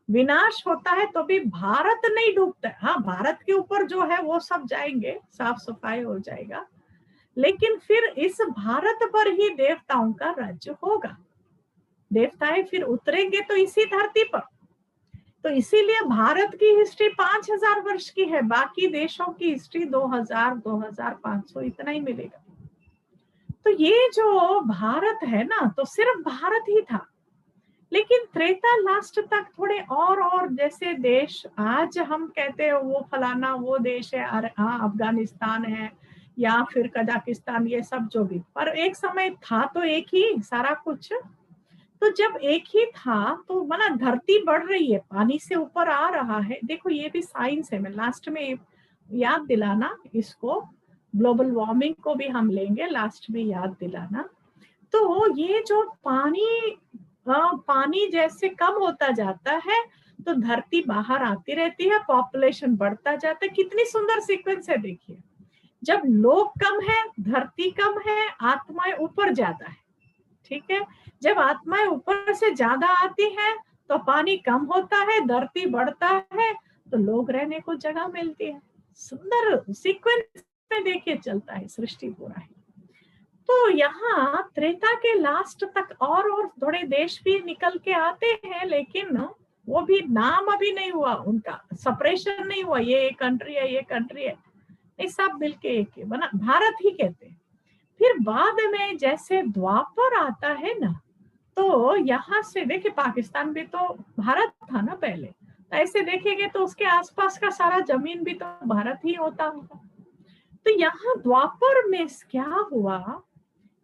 विनाश होता है तो भी भारत नहीं डूबता है। हाँ, भारत के ऊपर जो है वो सब जाएंगे, साफ सफाई हो जाएगा, लेकिन फिर इस भारत पर ही देवताओं का राज्य होगा। देवताएं फिर उतरेंगे तो इसी धरती पर। तो इसीलिए भारत की हिस्ट्री 5000 वर्ष की है, बाकी देशों की हिस्ट्री 2000 2500 इतना ही मिलेगा। तो ये जो भारत है ना, तो सिर्फ भारत ही था। लेकिन त्रेता लास्ट तक थोड़े और जैसे देश आज हम कहते हैं वो फलाना वो देश है, हाँ अफगानिस्तान है या फिर कजाकिस्तान, ये सब जो भी, पर एक समय था तो एक ही सारा कुछ। तो जब एक ही था तो माना धरती बढ़ रही है, पानी से ऊपर आ रहा है। देखो ये भी साइंस है, मैं लास्ट में याद दिलाना इसको, ग्लोबल वार्मिंग को भी हम लेंगे लास्ट में, याद दिलाना। तो ये जो पानी जैसे कम होता जाता है तो धरती बाहर आती रहती है, पॉपुलेशन बढ़ता जाता है। कितनी सुंदर सीक्वेंस है देखिए, जब लोग कम है धरती कम है, आत्माएं ऊपर ज्यादा है, ठीक है। जब आत्माएं ऊपर से ज्यादा आती हैं तो पानी कम होता है, धरती बढ़ता है, तो लोग रहने को जगह मिलती है। सुंदर सीक्वेंस में देखिए चलता है सृष्टि पूरा है। तो यहाँ त्रेता के लास्ट तक और थोड़े देश भी निकल के आते हैं, लेकिन वो भी नाम अभी नहीं हुआ, उनका सेपरेशन नहीं हुआ, ये एक कंट्री है ये कंट्री है, ये सब मिलके एक है, बना भारत ही कहते हैं। फिर बाद में जैसे द्वापर आता है ना, तो यहाँ से देखिए पाकिस्तान भी तो भारत था ना पहले, तो ऐसे देखेंगे तो उसके आसपास का सारा जमीन भी तो भारत ही होता होगा। तो यहाँ द्वापर में क्या हुआ,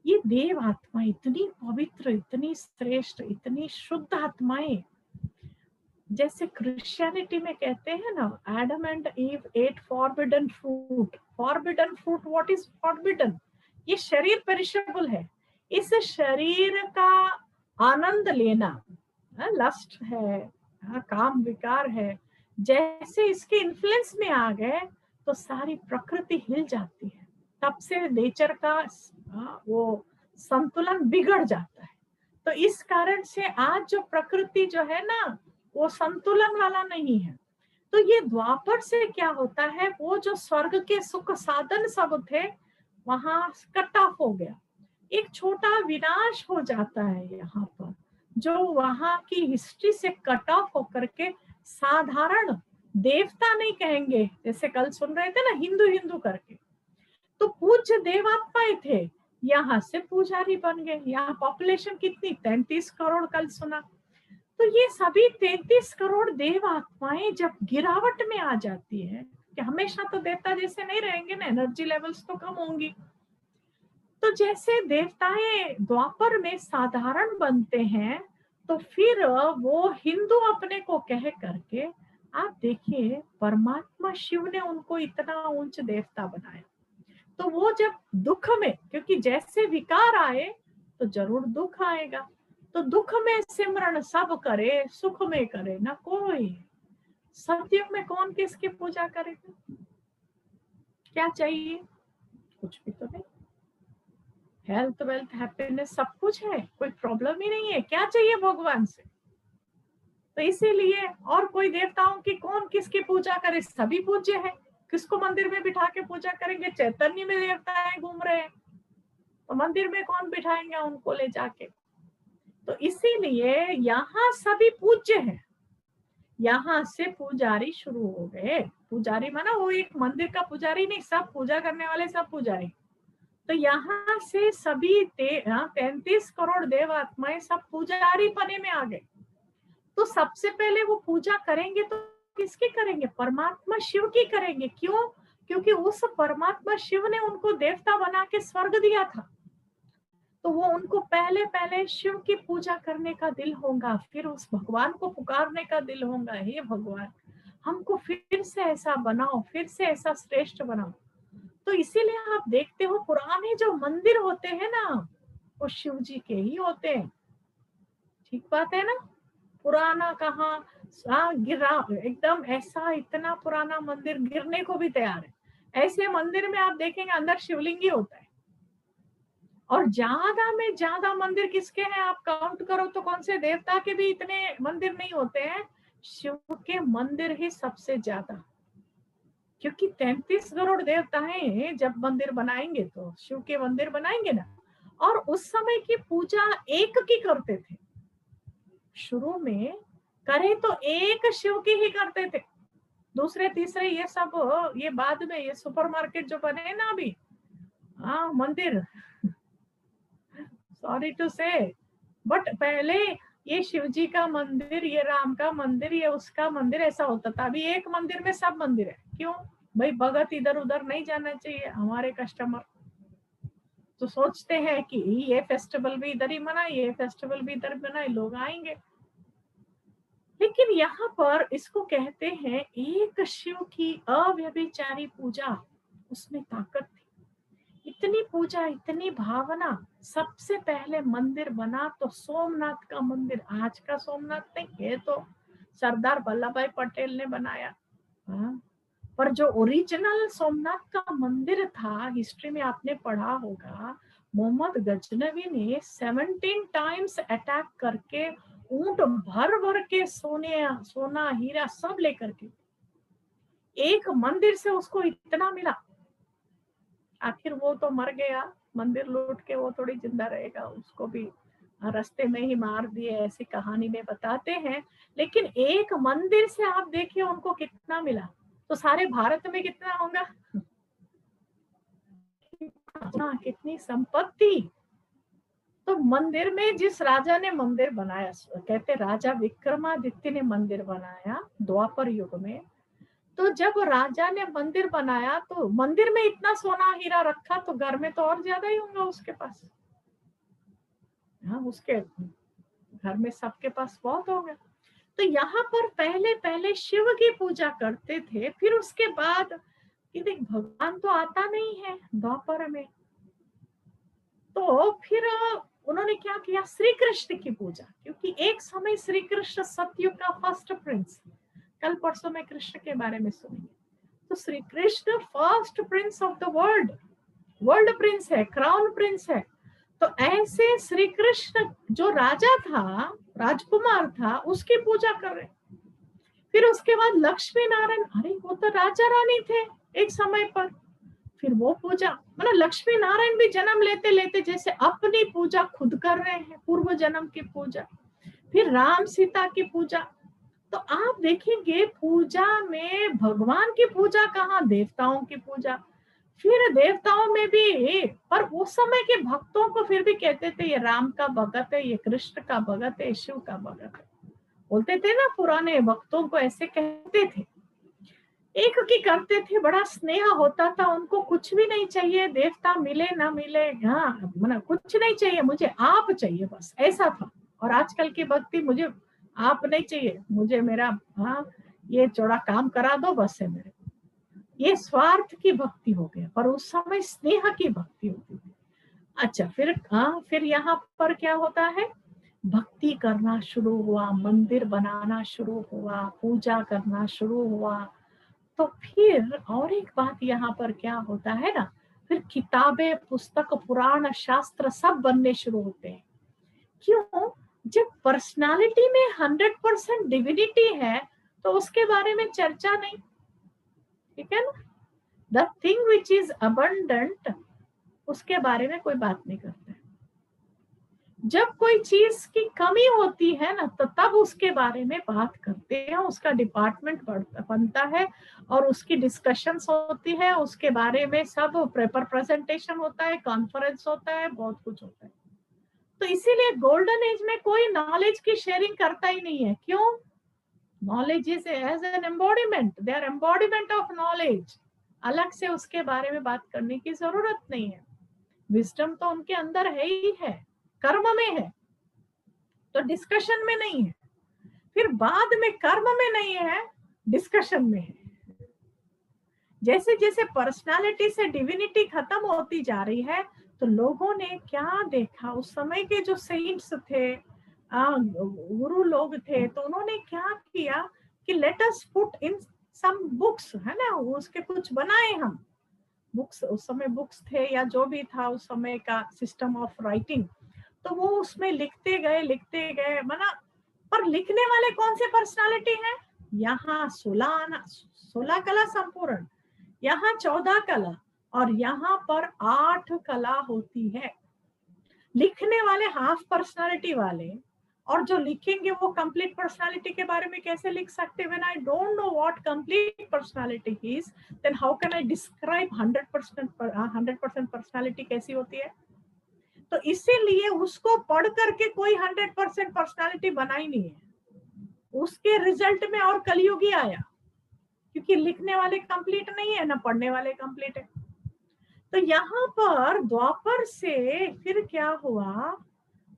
ये देव आत्मा इतनी पवित्र, इतनी श्रेष्ठ, इतनी शुद्ध आत्माएं, जैसे क्रिश्चियनिटी में कहते हैं ना, Adam and Eve ate forbidden fruit. Forbidden fruit, what is forbidden? ये शरीर पेरिशेबल है, इस शरीर का आनंद लेना, लस्ट है, काम विकार है, जैसे इसके इन्फ्लुएंस में आ गए तो सारी प्रकृति हिल जाती है, तब से नेचर का वो संतुलन बिगड़ जाता है। तो इस कारण से आज जो प्रकृति जो है ना, वो संतुलन वाला नहीं है। तो ये द्वापर से क्या होता है, वो जो स्वर्ग के सुख साधन सब थे वहां कट ऑफ हो गया, एक छोटा विनाश हो जाता है यहाँ पर, जो वहां की हिस्ट्री से कट ऑफ होकर के साधारण देवता नहीं कहेंगे, जैसे कल सुन रहे थे ना हिंदू हिंदू करके, तो पूज्य देवात्माएं थे, यहाँ से पुजारी बन गए। यहाँ पॉपुलेशन कितनी, 33 करोड़ कल सुना। तो ये सभी 33 करोड़ देव आत्माएं जब गिरावट में आ जाती है, कि हमेशा तो देवता जैसे नहीं रहेंगे ना, एनर्जी लेवल्स तो कम होंगी, तो जैसे देवताएं द्वापर में साधारण बनते हैं, तो फिर वो हिंदू अपने को कह करके, आप देखिए परमात्मा शिव ने उनको इतना उच्च देवता बनाया। तो वो जब दुख में, क्योंकि जैसे विकार आए तो जरूर दुख आएगा, तो दुख में सिमरन सब करे, सुख में करे ना कोई। सतयुग में कौन किसकी पूजा करेगा? क्या चाहिए? कुछ भी तो नहीं, हेल्थ वेल्थ हैप्पीनेस सब कुछ है, कोई प्रॉब्लम ही नहीं है, क्या चाहिए भगवान से? तो इसीलिए और कोई देवताओं की कौन किसकी पूजा करे, सभी पूज्य है। किसको मंदिर में बिठा के पूजा करेंगे? चैतन्य में देवताएं घूम रहे हैं, तो मंदिर में कौन बिठाएंगे उनको ले जाके? तो इसीलिए यहाँ सभी पूज्य हैं, यहाँ से पुजारी शुरू हो गए। पुजारी माना वो एक मंदिर का पुजारी नहीं, सब पूजा करने वाले सब पुजारी। तो यहाँ से सभी 33 करोड़ देव आत्माएं सब पुजारी पने में आ गए। तो सबसे पहले वो पूजा करेंगे तो किसकी करेंगे? परमात्मा शिव की करेंगे। क्यों? क्योंकि उस परमात्मा शिव ने उनको देवता बना के स्वर्ग दिया था, तो वो उनको पहले पहले शिव की पूजा करने का दिल होगा, फिर उस भगवान को पुकारने का दिल होगा, हे भगवान हमको फिर से ऐसा बनाओ, फिर से ऐसा श्रेष्ठ बनाओ। तो इसीलिए आप देखते हो पुराने जो मंदिर होते हैं ना, वो शिव जी के ही होते हैं। ठीक बात है ना? पुराना कहाँ गिरा, एकदम ऐसा इतना पुराना मंदिर गिरने को भी तैयार है। ऐसे मंदिर में आप देखेंगे अंदर शिवलिंग ही होता है। और ज्यादा में ज्यादा मंदिर किसके हैं आप काउंट करो तो कौन से देवता के भी इतने मंदिर नहीं होते हैं, शिव के मंदिर ही सबसे ज्यादा। क्योंकि 33 करोड़ देवता हैं, जब मंदिर बनाएंगे तो शिव के मंदिर बनाएंगे ना। और उस समय की पूजा एक की करते थे, शुरू में करे तो एक शिव की ही करते थे। दूसरे तीसरे ये सब ये बाद में ये सुपरमार्केट जो बने ना अभी, हाँ मंदिर, सॉरी टू से, बट पहले ये शिव जी का मंदिर, ये राम का मंदिर, ये उसका मंदिर, ऐसा होता था। अभी एक मंदिर में सब मंदिर है। क्यों भाई? भगत इधर उधर नहीं जाना चाहिए। हमारे कस्टमर तो सोचते हैं कि ये फेस्टिवल भी इधर ही मनाए, ये फेस्टिवल भी इधर मनाए, लोग आएंगे। लेकिन यहाँ पर इसको कहते हैं एक शिव की अव्यभिचारी पूजा, उसमें ताकत थी। इतनी पूजा, इतनी भावना। सबसे पहले मंदिर बना तो सोमनाथ का मंदिर, आज का सोमनाथ नहीं, ये तो सरदार वल्लभ भाई पटेल ने बनाया। हाँ? पर जो ओरिजिनल सोमनाथ का मंदिर था, हिस्ट्री में आपने पढ़ा होगा, मोहम्मद गजनवी ने 17 टाइम्स अटैक करके ऊंट भर भर के सोना हीरा सब लेकर के, एक मंदिर से उसको इतना मिला। आखिर वो तो मर गया, मंदिर लूट के वो थोड़ी जिंदा रहेगा, उसको भी रास्ते में ही मार दिए, ऐसी कहानी में बताते हैं। लेकिन एक मंदिर से आप देखिए उनको कितना मिला, तो सारे भारत में कितना होगा, कितनी संपत्ति। तो मंदिर में जिस राजा ने मंदिर बनाया, कहते राजा विक्रमादित्य ने मंदिर बनाया द्वापर युग में। तो जब राजा ने मंदिर बनाया तो मंदिर में इतना सोना हीरा रखा, तो घर में तो और ज्यादा ही होगा उसके पास। हाँ, उसके घर में सबके पास बहुत होगा। तो यहाँ पर पहले पहले शिव की पूजा करते थे, फिर उसके बाद कि देख भगवान तो आता नहीं है द्वापर में, तो फिर उन्होंने क्या किया, श्री कृष्ण की पूजा। क्योंकि एक समय श्री कृष्ण सतयुग का फर्स्ट प्रिंस, कल परसों में कृष्ण के बारे में सुनेंगे। तो Shri Krishna first Prince of the world, world Prince है, क्राउन प्रिंस है। तो ऐसे श्री कृष्ण जो राजा था, राजकुमार था, उसकी पूजा कर रहे। फिर उसके बाद लक्ष्मी नारायण, अरे वो तो राजा रानी थे एक समय पर, फिर वो पूजा, मतलब लक्ष्मी नारायण भी जन्म लेते लेते जैसे अपनी पूजा खुद कर रहे हैं, पूर्व जन्म की पूजा। फिर राम सीता की पूजा। तो आप देखेंगे पूजा में भगवान की पूजा कहाँ, देवताओं की पूजा। फिर देवताओं में भी, पर उस समय के भक्तों को फिर भी कहते थे ये राम का भगत है, ये कृष्ण का भगत है, शिव का भगत है, बोलते थे ना, पुराने भक्तों को ऐसे कहते थे। एक की करते थे, बड़ा स्नेह होता था उनको, कुछ भी नहीं चाहिए, देवता मिले ना मिले, हाँ मतलब कुछ नहीं चाहिए, मुझे आप चाहिए बस, ऐसा था। और आजकल की भक्ति, मुझे आप नहीं चाहिए, मुझे मेरा, हाँ ये थोड़ा काम करा दो बस है मेरे, ये स्वार्थ की भक्ति हो गया। पर उस समय स्नेह की भक्ति होती थी। अच्छा, फिर यहाँ पर क्या होता है, भक्ति करना शुरू हुआ, मंदिर बनाना शुरू हुआ, पूजा करना शुरू हुआ। तो फिर और एक बात यहाँ पर क्या होता है ना, फिर किताबें, पुस्तक, पुराण, शास्त्र सब बनने शुरू होते हैं। क्यों? जब पर्सनालिटी में 100% डिविनिटी है तो उसके बारे में चर्चा नहीं, ठीक है ना। The thing which is abundant, उसके बारे में कोई बात नहीं करता है। जब कोई चीज की कमी होती है ना, तो तब उसके बारे में बात करते हैं, उसका डिपार्टमेंट बनता है और उसकी डिस्कशंस होती है, उसके बारे में सब पेपर प्रेजेंटेशन होता है, कॉन्फ्रेंस होता है, बहुत कुछ होता है। तो इसीलिए गोल्डन एज में कोई नॉलेज की शेयरिंग करता ही नहीं है। क्यों? Knowledge is as an embodiment, they are embodiment of knowledge, अलग से उसके बारे में बात करने की जरूरत नहीं है। विजडम तो उनके अंदर है ही है, कर्म में है, तो डिस्कशन में नहीं है। फिर बाद में कर्म में नहीं है, डिस्कशन में है। जैसे जैसे पर्सनालिटी से डिविनिटी खत्म होती जा रही है, तो लोगों ने क्या देखा, उस समय के जो सेंट्स थे, गुरु लोग थे, तो उन्होंने क्या किया कि let us put in some books, है ना, उसके कुछ बनाए हम बुक्स। उस समय बुक्स थे या जो भी था उस समय का सिस्टम ऑफ राइटिंग, तो वो उसमें लिखते गए मना। पर लिखने वाले कौन से पर्सनालिटी हैं? यहाँ 16 कला संपूर्ण, यहाँ 14 कला, और यहाँ पर 8 कला होती है। लिखने वाले हाफ पर्सनालिटी वाले, और जो लिखेंगे वो कंप्लीट पर्सनालिटी के बारे में कैसे लिख सकते? When I don't know what complete personality is, then how can I describe 100% personality कैसी होती है? तो इसीलिए उसको पढ़ करके कोई 100% पर्सनालिटी बना ही नहीं है। उसके रिजल्ट में और कलयुगी आया, क्योंकि लिखने वाले कंप्लीट नहीं है, ना पढ़ने वाले कंप्लीट है। तो यहाँ पर द्वापर से फिर क्या हुआ,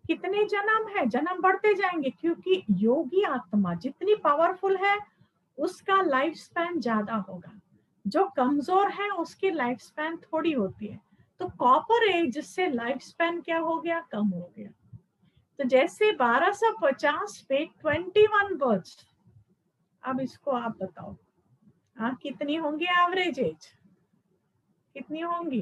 कितने जन्म है? जन्म बढ़ते जाएंगे, क्योंकि योगी आत्मा जितनी पावरफुल है उसका लाइफ स्पैन ज्यादा होगा, जो कमजोर है उसकी लाइफ स्पैन थोड़ी होती है। तो कॉपर एज से लाइफ स्पैन क्या हो गया? कम हो गया। तो जैसे 1250 पे 21 बर्ड्स, अब इसको आप बताओ कितनी होंगी एवरेज एज? कितनी होंगी?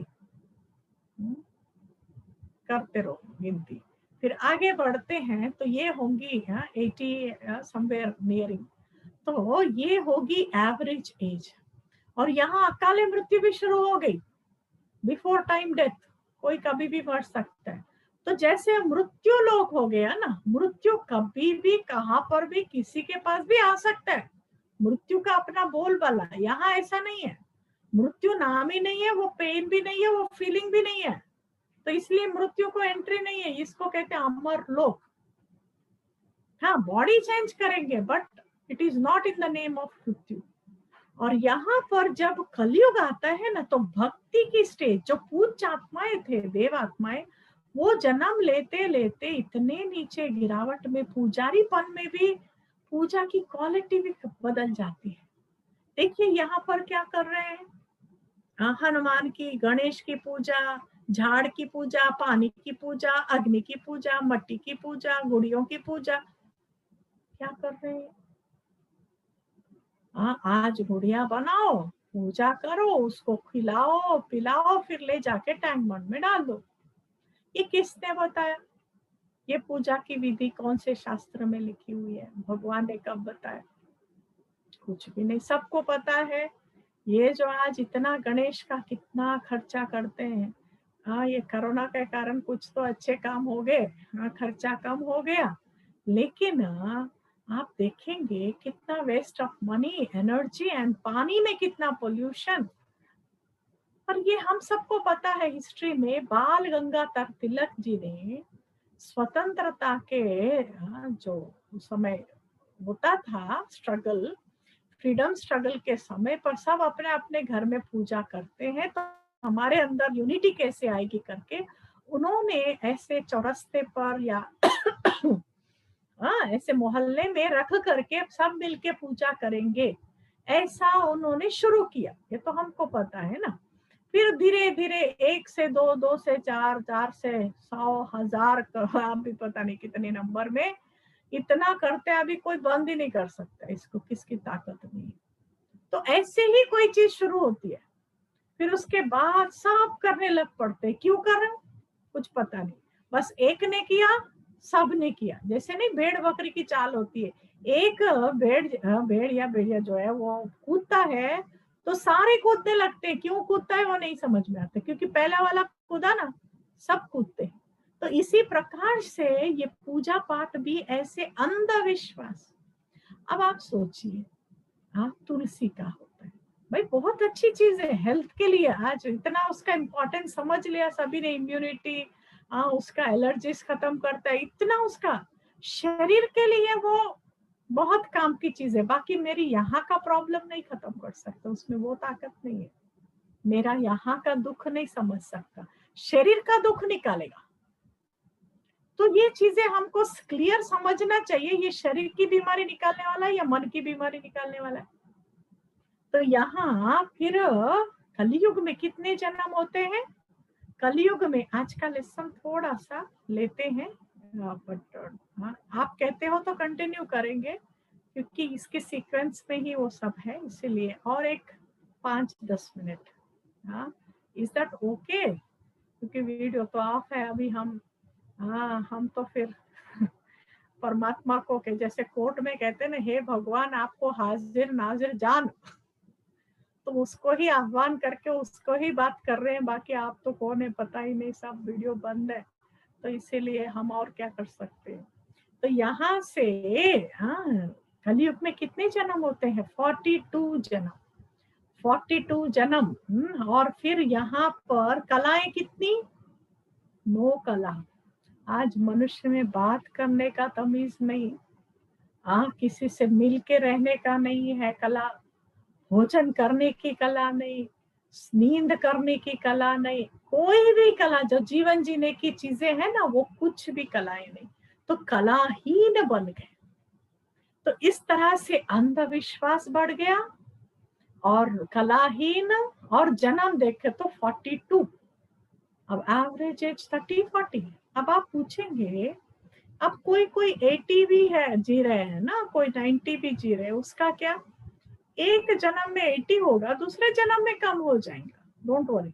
करते रहो गिनती। फिर आगे बढ़ते हैं तो ये होंगी 80 समवेयर नियरिंग, तो ये होगी एवरेज एज। और यहाँ अकाले मृत्यु भी शुरू हो गई, बिफोर टाइम डेथ, कोई कभी भी मर सकता है। तो जैसे मृत्यु लोक हो गया ना, मृत्यु कभी भी कहां पर भी किसी के पास भी आ सकता है। मृत्यु का अपना बोलबाला, यहाँ ऐसा नहीं है। मृत्यु नाम ही नहीं है, वो पेन भी नहीं है, वो फीलिंग भी नहीं है, तो इसलिए मृत्यु को एंट्री नहीं है। इसको कहते हैं अमर लोक। हाँ, बॉडी चेंज करेंगे but it is not in the name of मृत्यु। और यहाँ पर जब कलयुग आता है ना, तो भक्ति की स्टेज, जो पूज्य आत्माएं थे, देव आत्माएं, वो जन्म लेते लेते इतने नीचे गिरावट में, पुजारीपन में भी पूजा की क्वालिटी भी बदल जाती है। देखिए यहाँ पर क्या कर रहे हैं, हनुमान की, गणेश की पूजा, झाड़ की पूजा, पानी की पूजा, अग्नि की पूजा, मट्टी की पूजा, गुड़ियों की पूजा, क्या कर रहे हैं? आज गुड़िया बनाओ, पूजा करो, उसको खिलाओ पिलाओ, फिर ले जाके टैंक बंड में डाल दो। ये किसने बताया? ये पूजा की विधि कौन से शास्त्र में लिखी हुई है? भगवान ने कब बताया? कुछ भी नहीं, सबको पता है। ये जो आज इतना गणेश का कितना खर्चा करते हैं, ये कोरोना के कारण कुछ तो अच्छे काम हो गए, खर्चा कम हो गया, लेकिन आप देखेंगे कितना waste of money, energy and पानी में कितना पोल्यूशन। और ये हम सबको पता है, हिस्ट्री में बाल गंगाधर तिलक जी ने स्वतंत्रता के जो समय होता था स्ट्रगल, फ्रीडम स्ट्रगल के समय पर सब अपने अपने घर में पूजा करते हैं, तो हमारे अंदर यूनिटी कैसे आएगी करके उन्होंने ऐसे चौरस्ते पर या ऐसे मोहल्ले में रख करके सब मिलके पूजा करेंगे, ऐसा उन्होंने शुरू किया। ये तो हमको पता है ना। फिर धीरे धीरे 1 से 2, 2 से 4, 4 से 100, 1000, आप भी पता नहीं कितने नंबर में इतना करते, अभी कोई बंद ही नहीं कर सकता इसको, किसकी ताकत नहीं। तो ऐसे ही कोई चीज शुरू होती है, फिर उसके बाद सब करने लग पड़ते। क्यों कर रहे? कुछ पता नहीं, बस एक ने किया, सब ने किया। जैसे नहीं भेड़ बकरी की चाल होती है, एक भेड़ या भेड़िया जो है वो कूदता है तो सारे कूदने लगते हैं। क्यों कूदता है वो नहीं समझ में आता, क्योंकि पहला वाला कूदा ना, सब कूदते हैं। तो इसी प्रकार से ये पूजा पाठ भी ऐसे अंधविश्वास। अब आप सोचिए, तुलसी का होता है, भाई बहुत अच्छी चीज है हेल्थ के लिए, आज इतना उसका इम्पोर्टेंस समझ लिया सभी ने, इम्यूनिटी, उसका एलर्जीज खत्म करता है, इतना उसका शरीर के लिए वो बहुत काम की चीज है। बाकी मेरी यहाँ का प्रॉब्लम नहीं खत्म कर सकता, उसमें वो ताकत नहीं है। मेरा यहाँ का दुख नहीं समझ सकता, शरीर का दुख निकालेगा। तो ये चीजें हमको क्लियर समझना चाहिए, ये शरीर की बीमारी निकालने वाला है या मन की बीमारी निकालने वाला है। तो यहाँ फिर कलयुग में कितने जन्म होते हैं? कलयुग में आज का लेसन थोड़ा सा लेते हैं, बट आप कहते हो तो कंटिन्यू करेंगे क्योंकि इसके सीक्वेंस में ही वो सब है, इसीलिए और एक 5-10 मिनट। हाँ, इज दैट ओके? क्योंकि वीडियो तो ऑफ है अभी। हम तो फिर परमात्मा को के जैसे कोर्ट में कहते हैं ना, हे भगवान आपको हाजिर नाजिर जान, तो उसको ही आह्वान करके उसको ही बात कर रहे हैं, बाकी आप तो कौन है पता ही नहीं, सब वीडियो बंद है, तो इसीलिए हम और क्या कर सकते हैं। तो यहाँ से हाँ, कलयुग में कितने जन्म होते हैं? 42 जन्म, 42 जन्म। और फिर यहाँ पर कलाएं कितनी? 9 कला। आज मनुष्य में बात करने का तमीज नहीं, किसी से मिल के रहने का नहीं है कला, भोजन करने की कला नहीं, नींद करने की कला नहीं, कोई भी कला जो जीवन जीने की चीजें हैं ना, वो कुछ भी कलाएं नहीं, तो कलाहीन बन गए। तो इस तरह से अंधविश्वास बढ़ गया और कलाहीन, और जन्म देखे तो 42। अब एवरेज एज 30-40। अब आप पूछेंगे, अब कोई 80 भी है जी रहे हैं ना, कोई 90 भी जी रहे हैं, उसका क्या? एक जन्म में 80 होगा, दूसरे जन्म में कम हो जाएगा, डोंट वरी,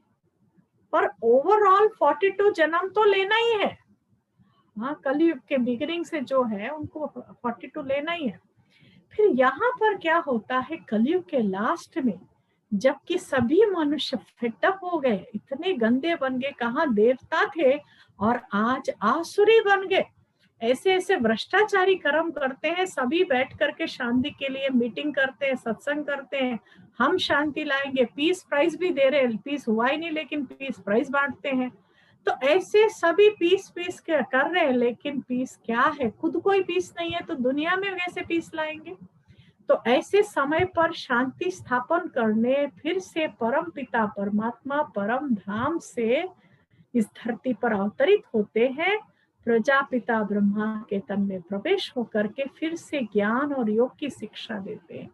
पर ओवरऑल 42 जन्म तो लेना ही है। हाँ, कलयुग के बिगिनिंग से जो है उनको 42 लेना ही है। फिर यहाँ पर क्या होता है कलयुग के लास्ट में, जबकि सभी मनुष्य फिटअप हो गए, इतने गंदे बन गए, कहाँ देवता थे और आज आसुरी बन गए, ऐसे ऐसे भ्रष्टाचारी कर्म करते हैं, सभी बैठ करके शांति के लिए मीटिंग करते हैं, सत्संग करते हैं, हम शांति लाएंगे, पीस प्राइज भी दे रहे हैं, पीस हुआ ही नहीं लेकिन पीस प्राइज बांटते हैं। तो ऐसे सभी पीस कर रहे हैं, लेकिन पीस क्या है? खुद कोई पीस नहीं है तो दुनिया में कैसे पीस लाएंगे? तो ऐसे समय पर शांति स्थापन करने फिर से परम पिता परमात्मा परम धाम से इस धरती पर अवतरित होते हैं, प्रजापिता ब्रह्मा के तन में प्रवेश होकर के फिर से ज्ञान और योग की शिक्षा देते हैं।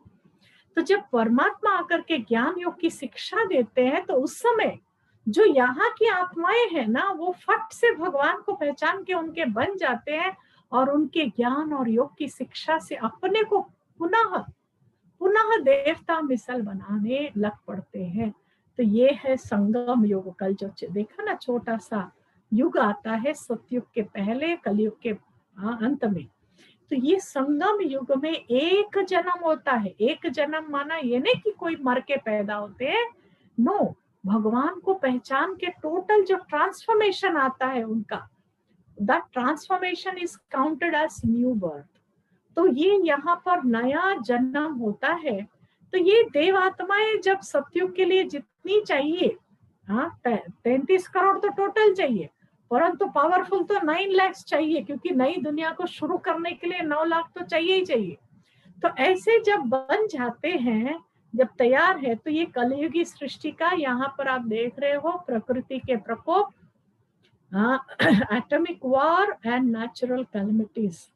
तो जब परमात्मा आकर के ज्ञान योग की शिक्षा देते हैं, तो उस समय जो यहाँ की आत्माएं हैं ना, वो फट से भगवान को पहचान के उनके बन जाते हैं और उनके ज्ञान और योग की शिक्षा से अपने को पुनः देवता मिसल बनाने लग पड़ते हैं। तो ये है संगम युग। कल जो देखा ना, छोटा सा युग आता है सतयुग के पहले, कलयुग के अंत में, तो ये संगम युग में एक जन्म होता है। एक जन्म माना ये नहीं कि कोई मर के पैदा होते हैं, नो, भगवान को पहचान के टोटल जो ट्रांसफॉर्मेशन आता है उनका, that transformation is counted as new birth. तो ये यहाँ पर नया जन्म होता है। तो ये देव आत्माएं जब सतयुग के लिए जितनी चाहिए, 33 करोड़ तो टोटल चाहिए, परंतु पावरफुल तो 9 लाख चाहिए, क्योंकि नई दुनिया को शुरू करने के लिए 9 लाख तो चाहिए ही चाहिए। तो ऐसे जब बन जाते हैं, जब तैयार है, तो ये कलयुगी सृष्टि का यहाँ पर आप देख रहे हो प्रकृति के प्रकोप, atomic war and natural calamities,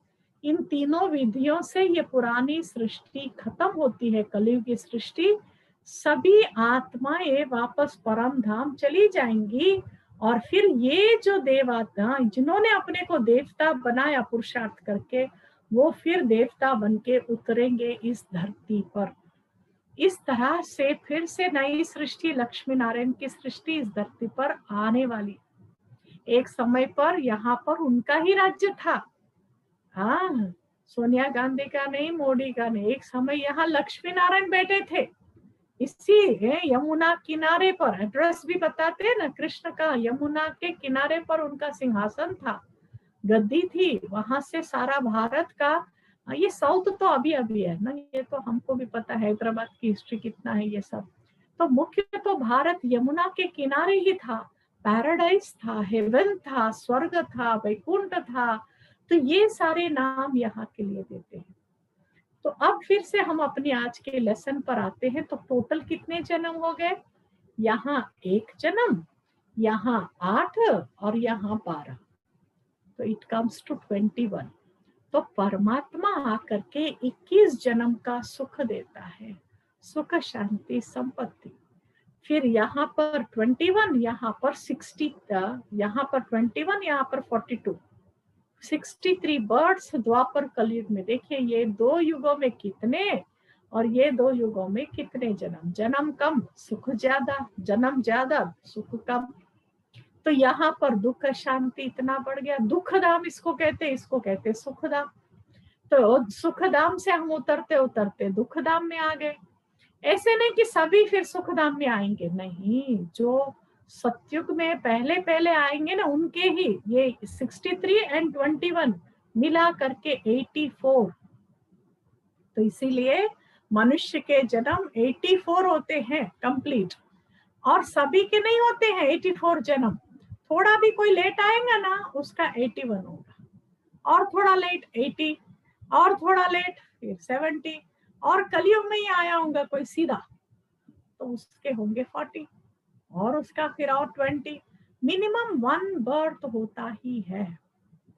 इन तीनों विधियों से ये पुरानी सृष्टि खत्म होती है। कलयुग की सृष्टि, सभी आत्माएं वापस परम धाम चली जाएंगी और फिर ये जो देवता जिन्होंने अपने को देवता बनाया पुरुषार्थ करके, वो फिर देवता बनके उतरेंगे इस धरती पर। इस तरह से फिर से नई सृष्टि, लक्ष्मी नारायण की सृष्टि इस धरती पर आने वाली। एक समय पर यहाँ पर उनका ही राज्य था, हाँ, सोनिया गांधी का नहीं, मोदी का नहीं, एक समय यहाँ लक्ष्मी नारायण बैठे थे, इसी यमुना किनारे पर। एड्रेस भी बताते हैं ना कृष्ण का, यमुना के किनारे पर उनका सिंहासन था, गद्दी थी, वहां से सारा भारत का, ये साउथ तो अभी अभी है ना, ये तो हमको भी पता है हैदराबाद की हिस्ट्री कितना है ये सब। तो मुख्य तो भारत यमुना के किनारे ही था, पैराडाइज था, हेवन था, स्वर्ग था, वैकुंठ था। तो ये सारे नाम यहाँ के लिए देते हैं। तो अब फिर से हम अपनी आज के लेसन पर आते हैं। तो टोटल कितने जन्म हो गए? यहाँ 1 जन्म, यहाँ 8 और यहाँ 12, तो इट कम्स टू 21। तो परमात्मा आकर के 21 जन्म का सुख देता है, सुख शांति संपत्ति। फिर यहाँ पर 21, यहाँ पर 60, यहाँ पर 21, यहाँ पर 42, 63 बर्ड्स द्वापर कलयुग में। देखिए ये 2 युगों में कितने और ये 2 युगों में कितने जन्म। जन्म कम सुख ज्यादा, जन्म ज्यादा सुख कम। तो यहाँ पर दुख शांति इतना बढ़ गया। दुख धाम इसको कहते, इसको कहते सुख धाम। तो सुख धाम से हम उतरते उतरते दुख धाम में आ गए। ऐसे नहीं कि सभी फिर सुख धाम में आएंगे, नहीं, जो सतयुग में पहले पहले आएंगे ना उनके ही ये 63 एंड 21 मिला करके 84। तो इसीलिए मनुष्य के जन्म 84 होते हैं कंप्लीट, और सभी के नहीं होते हैं 84 जन्म। थोड़ा भी कोई लेट आएगा ना उसका 81 होगा, और थोड़ा लेट 80, और थोड़ा लेट फिर 70, और कलयुग में ही आया होगा कोई सीधा तो उसके होंगे 40, और उसका फिर और 20। मिनिमम 1 बर्थ होता ही है।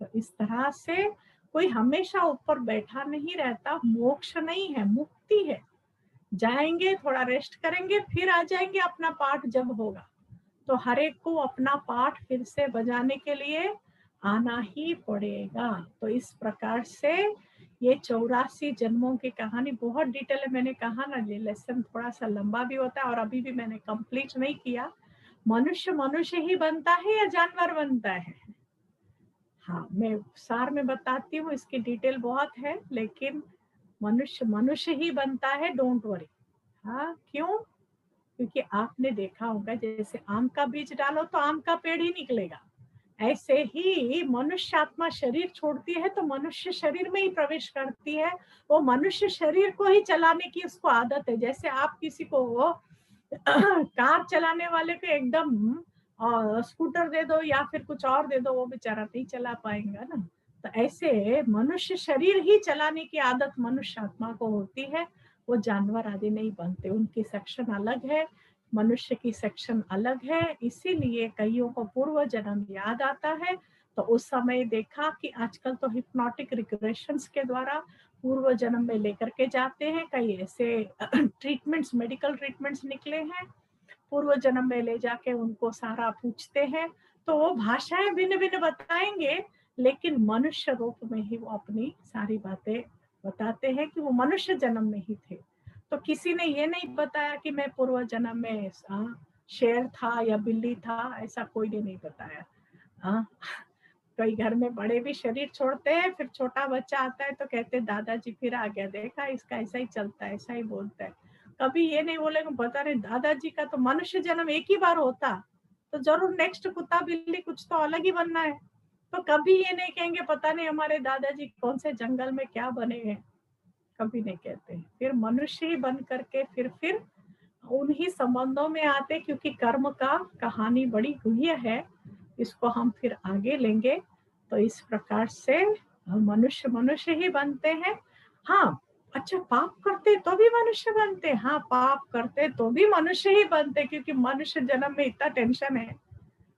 तो इस तरह से कोई हमेशा ऊपर बैठा नहीं रहता। मोक्ष नहीं है, मुक्ति है। जाएंगे, थोड़ा रेस्ट करेंगे, फिर आ जाएंगे अपना पाठ जब होगा। तो हर एक को अपना पाठ फिर से बजाने के लिए आना ही पड़ेगा। तो इस प्रकार से ये 84 जन्मों की कहानी बहुत डिटेल है। मैंने कहा ना ये लेसन थोड़ा सा लंबा भी होता है और अभी भी मैंने कंप्लीट नहीं किया। मनुष्य मनुष्य ही बनता है या जानवर बनता है? हाँ, मैं सार में बताती हूँ, इसकी डिटेल बहुत है, लेकिन मनुष्य मनुष्य ही बनता है, डोंट वरी। हाँ, क्यों? क्योंकि आपने देखा होगा जैसे आम का बीज डालो तो आम का पेड़ ही निकलेगा, ऐसे ही मनुष्य आत्मा शरीर छोड़ती है तो मनुष्य शरीर में ही प्रवेश करती है। वो मनुष्य शरीर को ही चलाने की उसको आदत है। जैसे आप किसी को वो कार चलाने वाले को एकदम स्कूटर दे दो या फिर कुछ और दे दो, वो बेचारा नहीं चला पाएगा ना। तो ऐसे मनुष्य शरीर ही चलाने की आदत मनुष्य आत्मा को होती है। वो जानवर आदि नहीं बनते, उनकी सेक्शन अलग है, मनुष्य की सेक्शन अलग है। इसीलिए कईयों को पूर्व जन्म याद आता है। तो उस समय देखा कि आजकल तो हिप्नोटिक रिग्रेशंस के द्वारा पूर्व जन्म में लेकर के जाते हैं। कई ऐसे ट्रीटमेंट्स, मेडिकल ट्रीटमेंट्स निकले हैं, पूर्व जन्म में ले जाके उनको सारा पूछते हैं। तो वो भाषाएं भिन्न भिन्न बताएंगे, लेकिन मनुष्य रूप में ही वो अपनी सारी बातें बताते हैं कि वो मनुष्य जन्म में ही थे। तो किसी ने ये नहीं बताया कि मैं पूर्व जन्म में शेर था या बिल्ली था, ऐसा कोई ने नहीं बताया। हाँ, कई घर में बड़े भी शरीर छोड़ते हैं, फिर छोटा बच्चा आता है तो कहते हैं दादाजी फिर आ गया, देखा इसका ऐसा ही चलता है, ऐसा ही बोलता है। कभी ये नहीं बोलेगा बता रहे दादाजी का तो मनुष्य जन्म एक ही बार होता, तो जरूर नेक्स्ट कुत्ता बिल्ली कुछ तो अलग ही बनना है। तो कभी ये नहीं कहेंगे पता नहीं हमारे दादाजी कौन से जंगल में क्या बने हैं, कभी नहीं कहते। फिर मनुष्य ही बन करके फिर उन्हीं संबंधों में आते, क्योंकि कर्म का कहानी बड़ी हुई है, इसको हम फिर आगे लेंगे। तो इस प्रकार से मनुष्य मनुष्य ही बनते हैं। हाँ, अच्छा, पाप करते तो भी मनुष्य बनते? हाँ, पाप करते तो भी मनुष्य ही बनते, क्योंकि मनुष्य जन्म में इतना टेंशन है,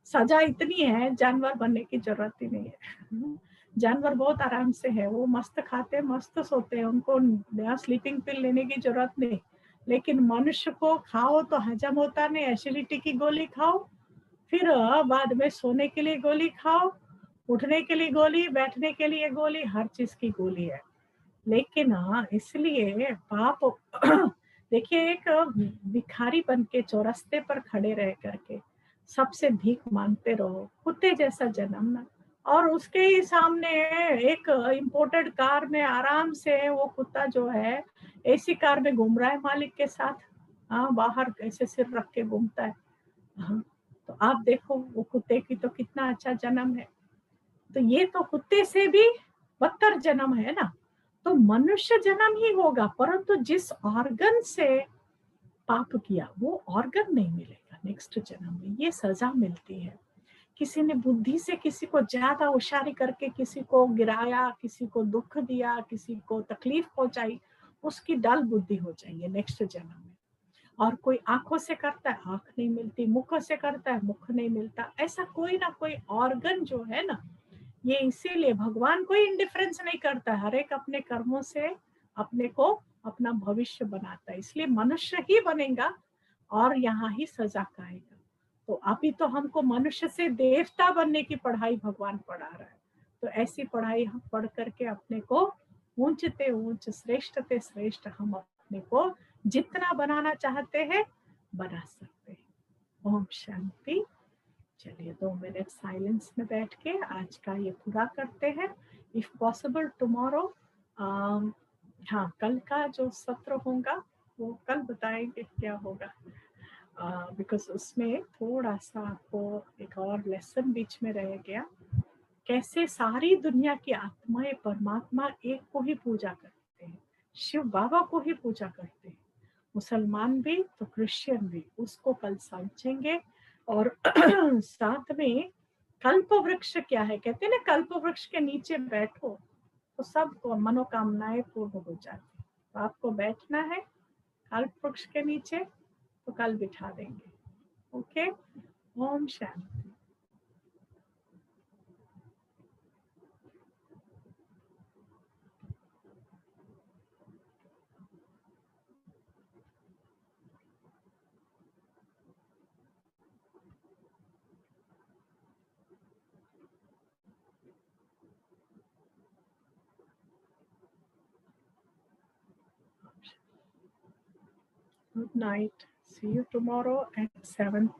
सजा इतनी है, जानवर बनने की जरूरत ही नहीं है। जानवर बहुत आराम से है, वो मस्त खाते मस्त सोते हैं, उनको नया स्लीपिंग पिल लेने की जरूरत नहीं। लेकिन मनुष्य को खाओ तो हजम होता नहीं, एसिडिटी की गोली खाओ, फिर बाद में सोने के लिए गोली खाओ, उठने के लिए गोली, बैठने के लिए गोली, हर चीज की गोली है। लेकिन इसलिए पाप देखिए, एक भिखारी बन के चौरस्ते पर खड़े रह करके सबसे भीख मांगते रहो, कुत्ते जैसा जन्म ना, और उसके ही सामने एक इंपोर्टेड कार में आराम से वो कुत्ता जो है एसी कार में घूम रहा है मालिक के साथ, बाहर ऐसे सिर रख के घूमता है। हाँ, तो आप देखो वो कुत्ते की तो कितना अच्छा जन्म है। तो ये तो कुत्ते से भी बदतर जन्म है ना। तो मनुष्य जन्म ही होगा, परंतु जिस ऑर्गन से पाप किया वो ऑर्गन नहीं मिलेगा नेक्स्ट जन्म में, ये सजा मिलती है। किसी ने बुद्धि से किसी को ज्यादा होशियारी करके किसी को गिराया, किसी को दुख दिया, किसी को तकलीफ पहुंचाई, उसकी डल बुद्धि हो जाएगी नेक्स्ट जन्म में। और कोई आंखों से करता है, आंख नहीं मिलती, मुख से करता है, मुख नहीं मिलता। ऐसा कोई ना कोई ऑर्गन जो है ना, ये इसीलिए भगवान कोई इंडिफरेंस नहीं करता, हर एक अपने कर्मों से अपने को अपना भविष्य बनाता है। इसलिए मनुष्य ही बनेगा और यहाँ ही सजा खाएगा। तो अभी तो हमको मनुष्य से देवता बनने की पढ़ाई भगवान पढ़ा रहा है। तो ऐसी पढ़ाई हम पढ़ करके अपने को ऊंचते ऊंच, श्रेष्ठते श्रेष्ठ हम अपने को जितना बनाना चाहते हैं बना सकते हैं। ओम शांति। चलिए 2 मिनट साइलेंस में बैठ के आज का ये पूरा करते हैं। इफ पॉसिबल टुमारो, हाँ कल का जो सत्र होगा वो कल बताएंगे क्या होगा, बिकॉज उसमें थोड़ा सा आपको एक और लेसन बीच में रह गया, कैसे सारी दुनिया की आत्माएं परमात्मा एक को ही पूजा करते हैं, शिव बाबा को ही पूजा करते हैं, मुसलमान भी तो क्रिश्चियन भी, उसको कल समझेंगे। और साथ में कल्प वृक्ष क्या है, कहते हैं ना कल्प वृक्ष के नीचे बैठो तो सब मनोकामनाएं पूर्ण हो जाती। तो आपको बैठना है कल्प वृक्ष के नीचे, तो कल बिठा देंगे। Okay, Om Shanti. Good night. See you tomorrow at 7.